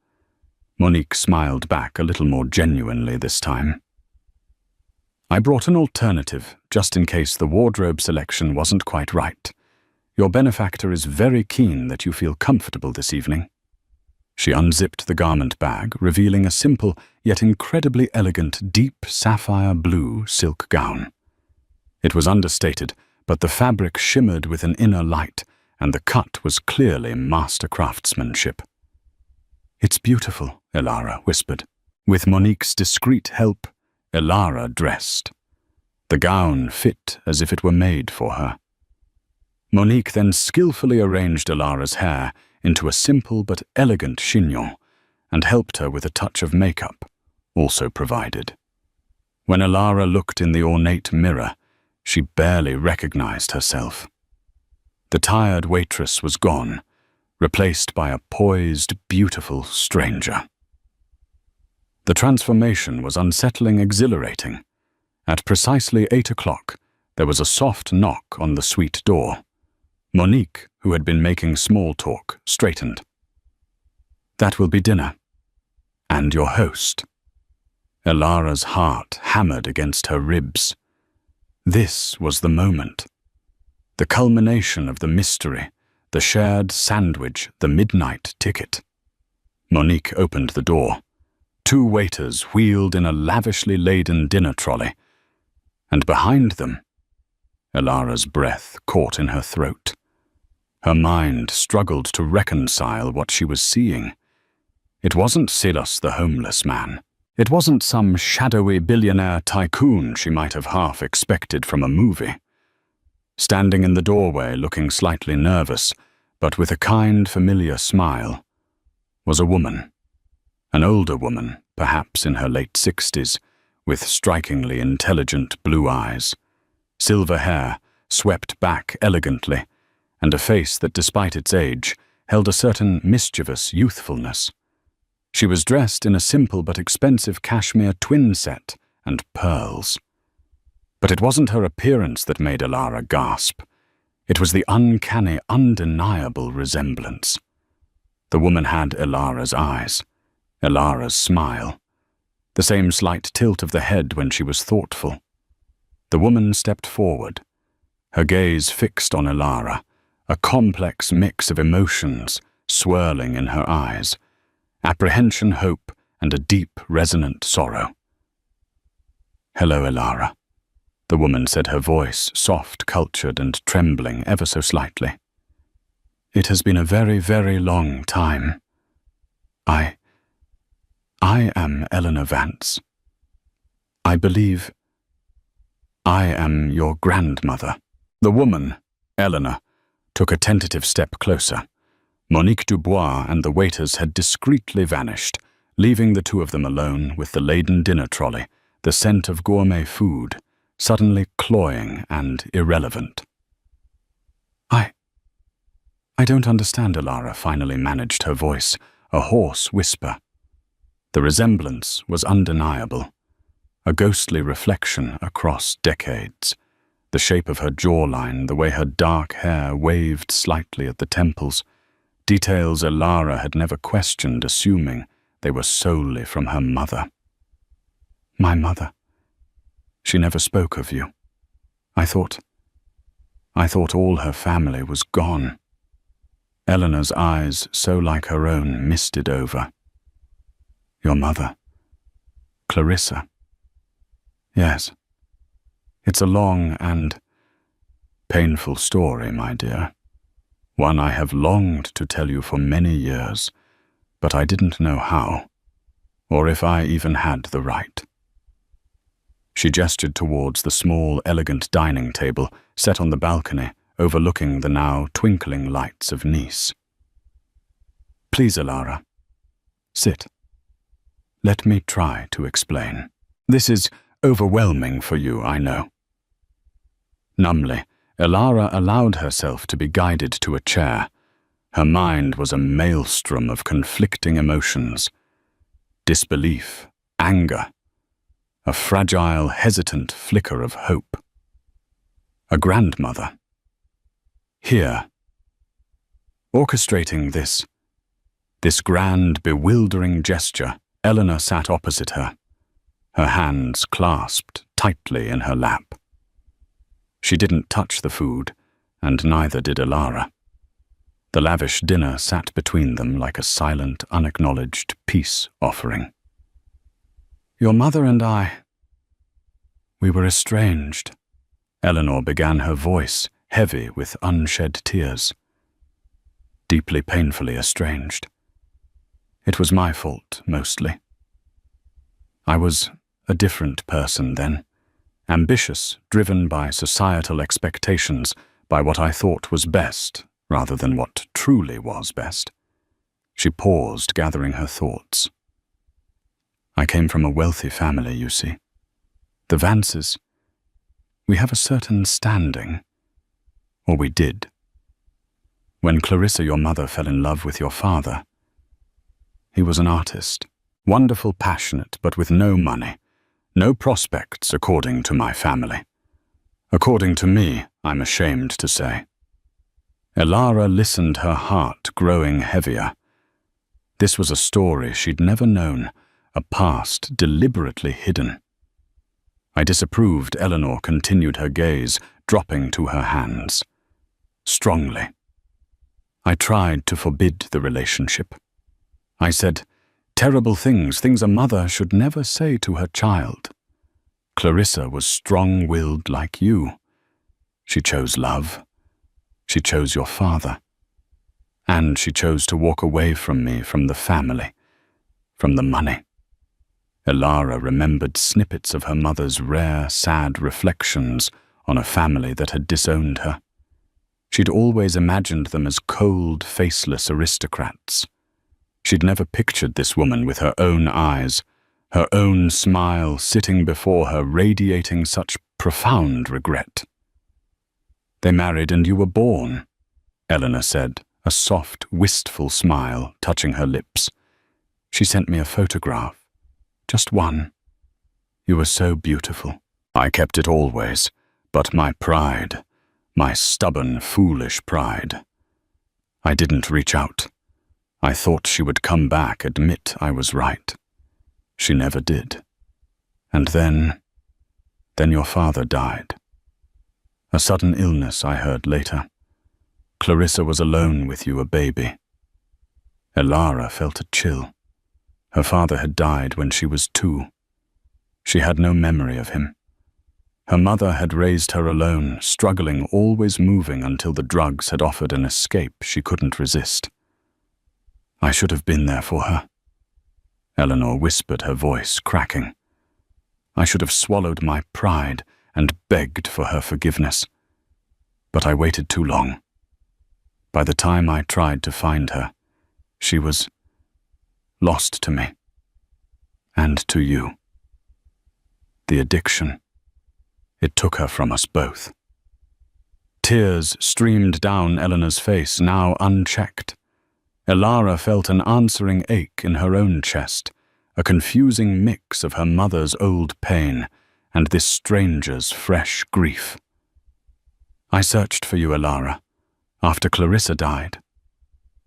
[SPEAKER 1] Monique smiled back a little more genuinely this time. "I brought an alternative, just in case the wardrobe selection wasn't quite right. Your benefactor is very keen that you feel comfortable this evening." She unzipped the garment bag, revealing a simple yet incredibly elegant deep sapphire blue silk gown. It was understated, but the fabric shimmered with an inner light, and the cut was clearly master craftsmanship. "It's beautiful," Elara whispered. With Monique's discreet help, Elara dressed. The gown fit as if it were made for her. Monique then skillfully arranged Elara's hair into a simple but elegant chignon and helped her with a touch of makeup, also provided. When Elara looked in the ornate mirror, she barely recognized herself. The tired waitress was gone, replaced by a poised, beautiful stranger. The transformation was unsettling, exhilarating. At precisely 8 o'clock, there was a soft knock on the suite door. Monique, who had been making small talk, straightened. "That will be dinner. And your host." Elara's heart hammered against her ribs. This was the moment. The culmination of the mystery, the shared sandwich, the midnight ticket. Monique opened the door. 2 waiters wheeled in a lavishly laden dinner trolley, and behind them, Elara's breath caught in her throat. Her mind struggled to reconcile what she was seeing. It wasn't Silas the homeless man. It wasn't some shadowy billionaire tycoon she might have half expected from a movie. Standing in the doorway, looking slightly nervous, but with a kind, familiar smile, was a woman. An older woman, perhaps in her late 60s, with strikingly intelligent blue eyes, silver hair swept back elegantly, and a face that, despite its age, held a certain mischievous youthfulness. She was dressed in a simple but expensive cashmere twin set and pearls. But it wasn't her appearance that made Elara gasp. It was the uncanny, undeniable resemblance. The woman had Elara's eyes, Elara's smile, the same slight tilt of the head when she was thoughtful. The woman stepped forward, her gaze fixed on Elara, a complex mix of emotions swirling in her eyes, apprehension, hope, and a deep, resonant sorrow. "Hello, Elara," the woman said, her voice soft, cultured, and trembling ever so slightly. "It has been a very, very long time. I am Eleanor Vance. I believe I am your grandmother." The woman, Eleanor, took a tentative step closer. Monique Dubois and the waiters had discreetly vanished, leaving the two of them alone with the laden dinner trolley, the scent of gourmet food, suddenly cloying and irrelevant. I don't understand," Elara finally managed, her voice a hoarse whisper. The resemblance was undeniable, a ghostly reflection across decades. The shape of her jawline, the way her dark hair waved slightly at the temples, details Elara had never questioned, assuming they were solely from her mother. "My mother. She never spoke of you. I thought all her family was gone." Eleanor's eyes, so like her own, misted over. "Your mother, Clarissa." "Yes. It's a long and painful story, my dear. One I have longed to tell you for many years, but I didn't know how, or if I even had the right." She gestured towards the small, elegant dining table set on the balcony, overlooking the now twinkling lights of Nice. "Please, Elara, sit. Let me try to explain. This is overwhelming for you, I know." Numbly, Elara allowed herself to be guided to a chair. Her mind was a maelstrom of conflicting emotions. Disbelief, anger, a fragile, hesitant flicker of hope. A grandmother. Here, orchestrating this grand, bewildering gesture, Eleanor sat opposite her, her hands clasped tightly in her lap. She didn't touch the food, and neither did Elara. The lavish dinner sat between them like a silent, unacknowledged peace offering. "Your mother and we were estranged," Eleanor began, her voice heavy with unshed tears. "Deeply, painfully estranged. It was my fault, mostly. I was a different person then, ambitious, driven by societal expectations, by what I thought was best, rather than what truly was best." She paused, gathering her thoughts. "I came from a wealthy family, you see. The Vances, we have a certain standing, or we did. When Clarissa, your mother, fell in love with your father, he was an artist, wonderful, passionate, but with no money, no prospects, according to my family. According to me, I'm ashamed to say." Elara listened, her heart growing heavier. This was a story she'd never known, a past deliberately hidden. I disapproved. Eleanor continued, her gaze dropping to her hands. Strongly. I tried to forbid the relationship. I said terrible things a mother should never say to her child. Clarissa was strong-willed like you. She chose love. She chose your father. And she chose to walk away from me, from the family, from the money. Elara remembered snippets of her mother's rare, sad reflections on a family that had disowned her. She'd always imagined them as cold, faceless aristocrats. She'd never pictured this woman with her own eyes, her own smile sitting before her, radiating such profound regret. "They married and you were born," Eleanor said, a soft, wistful smile touching her lips. "She sent me a photograph. Just one. You were so beautiful. I kept it always, but my pride, my stubborn, foolish pride. I didn't reach out. I thought she would come back, admit I was right. She never did. And then your father died. A sudden illness, I heard later. Clarissa was alone with you, a baby." Elara felt a chill. Her father had died when she was 2. She had no memory of him. Her mother had raised her alone, struggling, always moving until the drugs had offered an escape she couldn't resist. "I should have been there for her," Eleanor whispered, her voice cracking. "I should have swallowed my pride and begged for her forgiveness. But I waited too long. By the time I tried to find her, she was lost to me. And to you. The addiction. It took her from us both." Tears streamed down Eleanor's face, now unchecked. Elara felt an answering ache in her own chest, a confusing mix of her mother's old pain and this stranger's fresh grief. "I searched for you, Elara, after Clarissa died.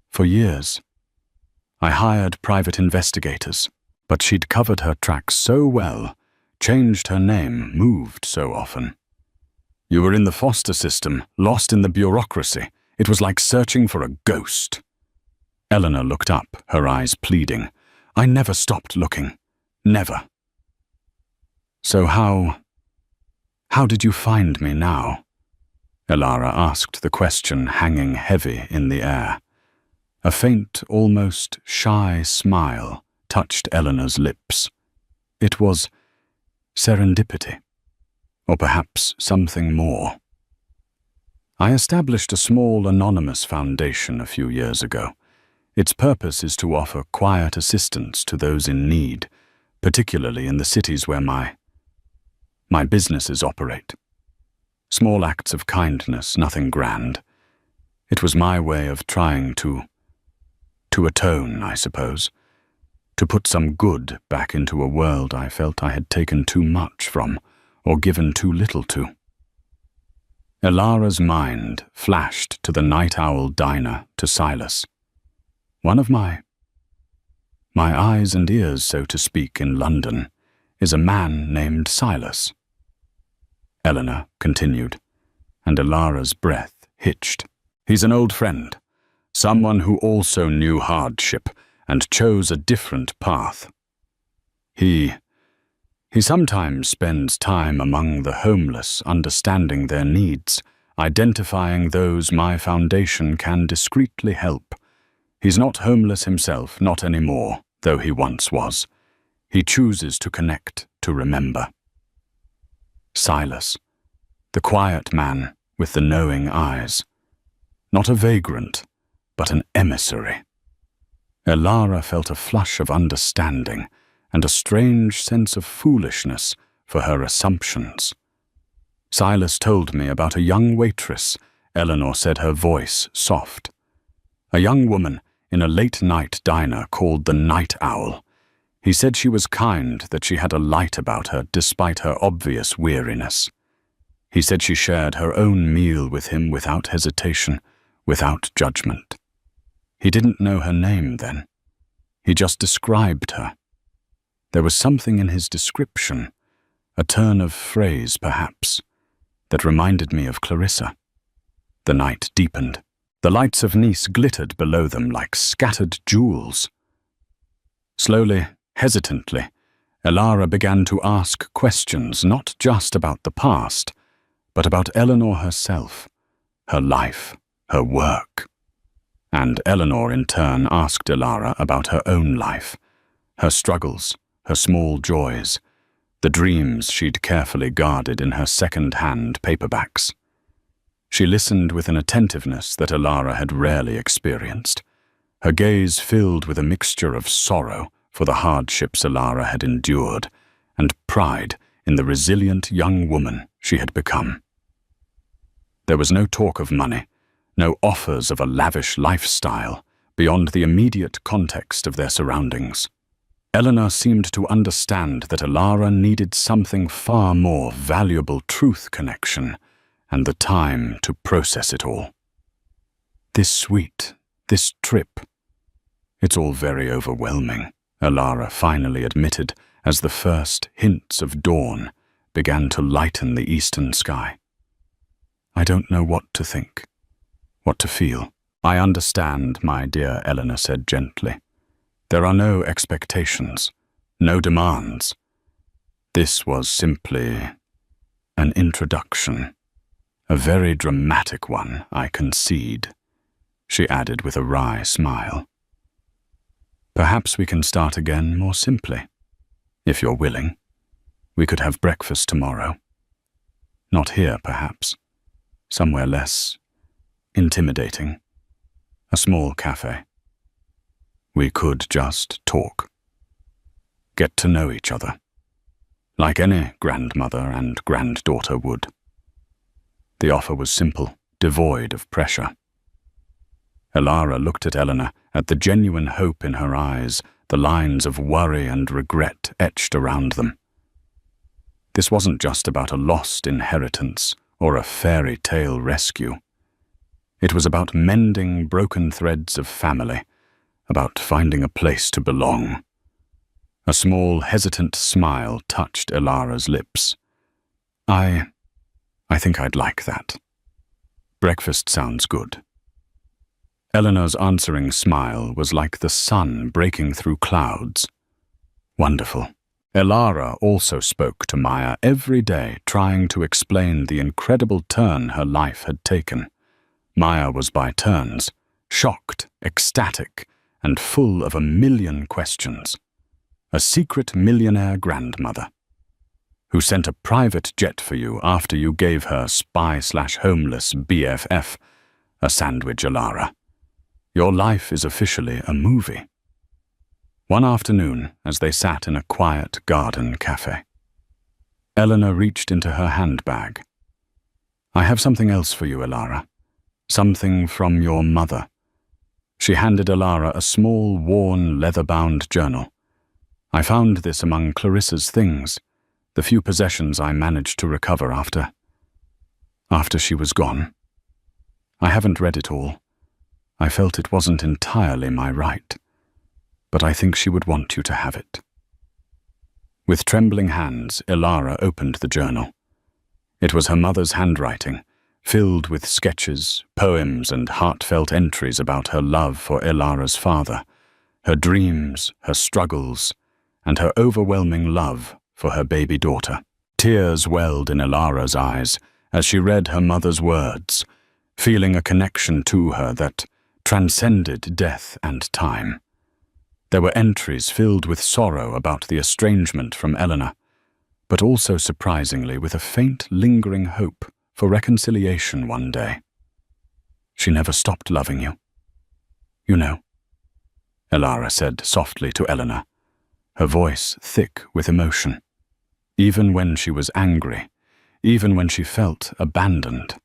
[SPEAKER 1] For years. I hired private investigators, but she'd covered her tracks so well, changed her name, moved so often. You were in the foster system, lost in the bureaucracy. It was like searching for a ghost." Eleanor looked up, her eyes pleading. "I never stopped looking. Never." "So how did you find me now?" Elara asked, the question hanging heavy in the air. A faint, almost shy smile touched Eleanor's lips. It was serendipity, or perhaps something more. "I established a small anonymous foundation a few years ago. Its purpose is to offer quiet assistance to those in need, particularly in the cities where my businesses operate. Small acts of kindness, nothing grand. It was my way of trying to atone, I suppose, to put some good back into a world I felt I had taken too much from or given too little to." Elara's mind flashed to the Night Owl diner, to Silas. "One of my eyes and ears, so to speak, in London is a man named Silas," Eleanor continued, and Elara's breath hitched. "He's an old friend, someone who also knew hardship and chose a different path. He sometimes spends time among the homeless, understanding their needs, identifying those my foundation can discreetly help. He's not homeless himself, not anymore, though he once was. He chooses to connect, to remember." Silas, the quiet man with the knowing eyes. Not a vagrant, but an emissary. Elara felt a flush of understanding and a strange sense of foolishness for her assumptions. "Silas told me about a young waitress," Eleanor said, her voice soft. "A young woman in a late-night diner called the Night Owl. He said she was kind, that she had a light about her despite her obvious weariness. He said she shared her own meal with him without hesitation, without judgment. He didn't know her name then. He just described her. There was something in his description, a turn of phrase perhaps, that reminded me of Clarissa." The night deepened. The lights of Nice glittered below them like scattered jewels. Slowly, hesitantly, Elara began to ask questions, not just about the past, but about Eleanor herself, her life, her work. And Eleanor in turn asked Elara about her own life, her struggles, her small joys, the dreams she'd carefully guarded in her second-hand paperbacks. She listened with an attentiveness that Alara had rarely experienced, her gaze filled with a mixture of sorrow for the hardships Alara had endured and pride in the resilient young woman she had become. There was no talk of money, no offers of a lavish lifestyle beyond the immediate context of their surroundings. Eleanor seemed to understand that Alara needed something far more valuable: truth connection and the time to process it all. This suite, this trip. It's all very overwhelming, Alara finally admitted as the first hints of dawn began to lighten the eastern sky. I don't know what to think, what to feel. I understand, my dear, Eleanor said gently. There are no expectations, no demands. This was simply an introduction. A very dramatic one, I concede, she added with a wry smile. Perhaps we can start again more simply. If you're willing, we could have breakfast tomorrow. Not here, perhaps. Somewhere less intimidating. A small cafe. We could just talk. Get to know each other. Like any grandmother and granddaughter would. The offer was simple, devoid of pressure. Alara looked at Eleanor, at the genuine hope in her eyes, the lines of worry and regret etched around them. This wasn't just about a lost inheritance or a fairy tale rescue. It was about mending broken threads of family, about finding a place to belong. A small, hesitant smile touched Elara's lips. I think I'd like that. Breakfast sounds good. Eleanor's answering smile was like the sun breaking through clouds. Wonderful. Alara also spoke to Maya every day, trying to explain the incredible turn her life had taken. Maya was by turns, shocked, ecstatic, and full of a million questions. A secret millionaire grandmother who sent a private jet for you after you gave her spy/homeless BFF a sandwich, Alara. Your life is officially a movie. One afternoon, as they sat in a quiet garden cafe, Eleanor reached into her handbag. I have something else for you, Alara. Something from your mother. She handed Alara a small, worn, leather-bound journal. I found this among Clarissa's things, the few possessions I managed to recover after she was gone. I haven't read it all. I felt it wasn't entirely my right, but I think she would want you to have it. With trembling hands, Alara opened the journal. It was her mother's handwriting, filled with sketches, poems, and heartfelt entries about her love for Elara's father, her dreams, her struggles, and her overwhelming love for her baby daughter. Tears welled in Elara's eyes as she read her mother's words, feeling a connection to her that transcended death and time. There were entries filled with sorrow about the estrangement from Eleanor, but also surprisingly with a faint, lingering hope for reconciliation one day. She never stopped loving you. You know, Alara said softly to Eleanor, her voice thick with emotion. Even when she was angry, even when she felt abandoned.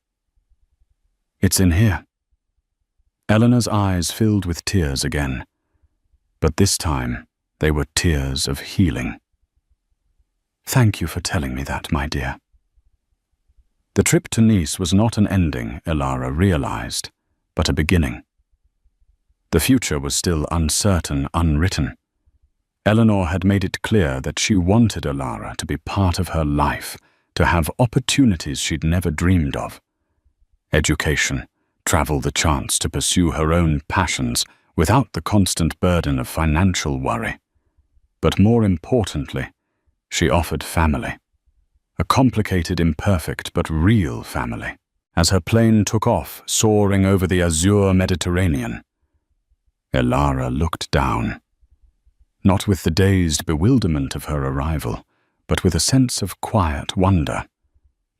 [SPEAKER 1] It's in here. Eleanor's eyes filled with tears again, but this time they were tears of healing. Thank you for telling me that, my dear. The trip to Nice was not an ending, Alara realized, but a beginning. The future was still uncertain, unwritten. Eleanor had made it clear that she wanted Alara to be part of her life, to have opportunities she'd never dreamed of. Education, travel, the chance to pursue her own passions without the constant burden of financial worry. But more importantly, she offered family. A complicated, imperfect, but real family. As her plane took off, soaring over the azure Mediterranean, Alara looked down. not with the dazed bewilderment of her arrival, but with a sense of quiet wonder.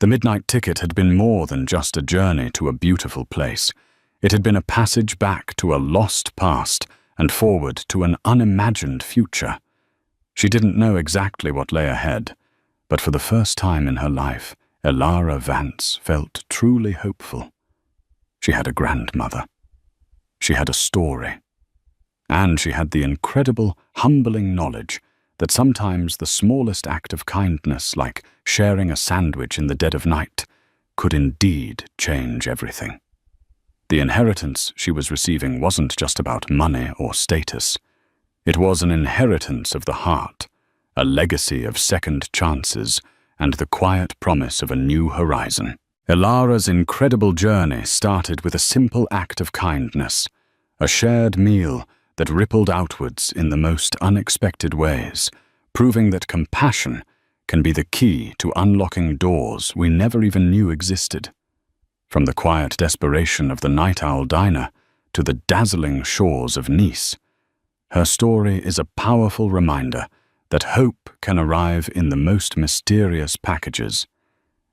[SPEAKER 1] The midnight ticket had been more than just a journey to a beautiful place. It had been a passage back to a lost past and forward to an unimagined future. She didn't know exactly what lay ahead, but for the first time in her life, Elara Vance felt truly hopeful. She had a grandmother. She had a story. And she had the incredible, humbling knowledge that sometimes the smallest act of kindness, like sharing a sandwich in the dead of night, could indeed change everything. The inheritance she was receiving wasn't just about money or status. It was an inheritance of the heart, a legacy of second chances, and the quiet promise of a new horizon. Elara's incredible journey started with a simple act of kindness, a shared meal that rippled outwards in the most unexpected ways, proving that compassion can be the key to unlocking doors we never even knew existed. From the quiet desperation of the Night Owl Diner to the dazzling shores of Nice, her story is a powerful reminder that hope can arrive in the most mysterious packages,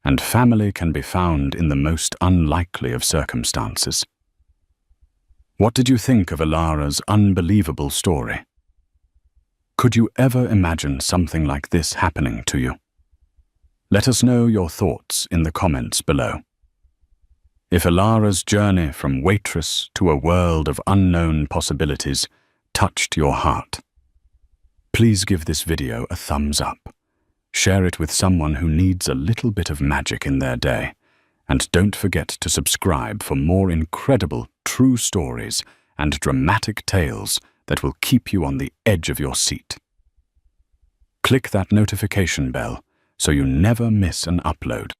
[SPEAKER 1] and family can be found in the most unlikely of circumstances. What did you think of Elara's unbelievable story? Could you ever imagine something like this happening to you? Let us know your thoughts in the comments below. If Elara's journey from Waitress to a world of unknown possibilities touched your heart, please give this video a thumbs up. Share it with someone who needs a little bit of magic in their day. And don't forget to subscribe for more incredible true stories and dramatic tales that will keep you on the edge of your seat. Click that notification bell so you never miss an upload.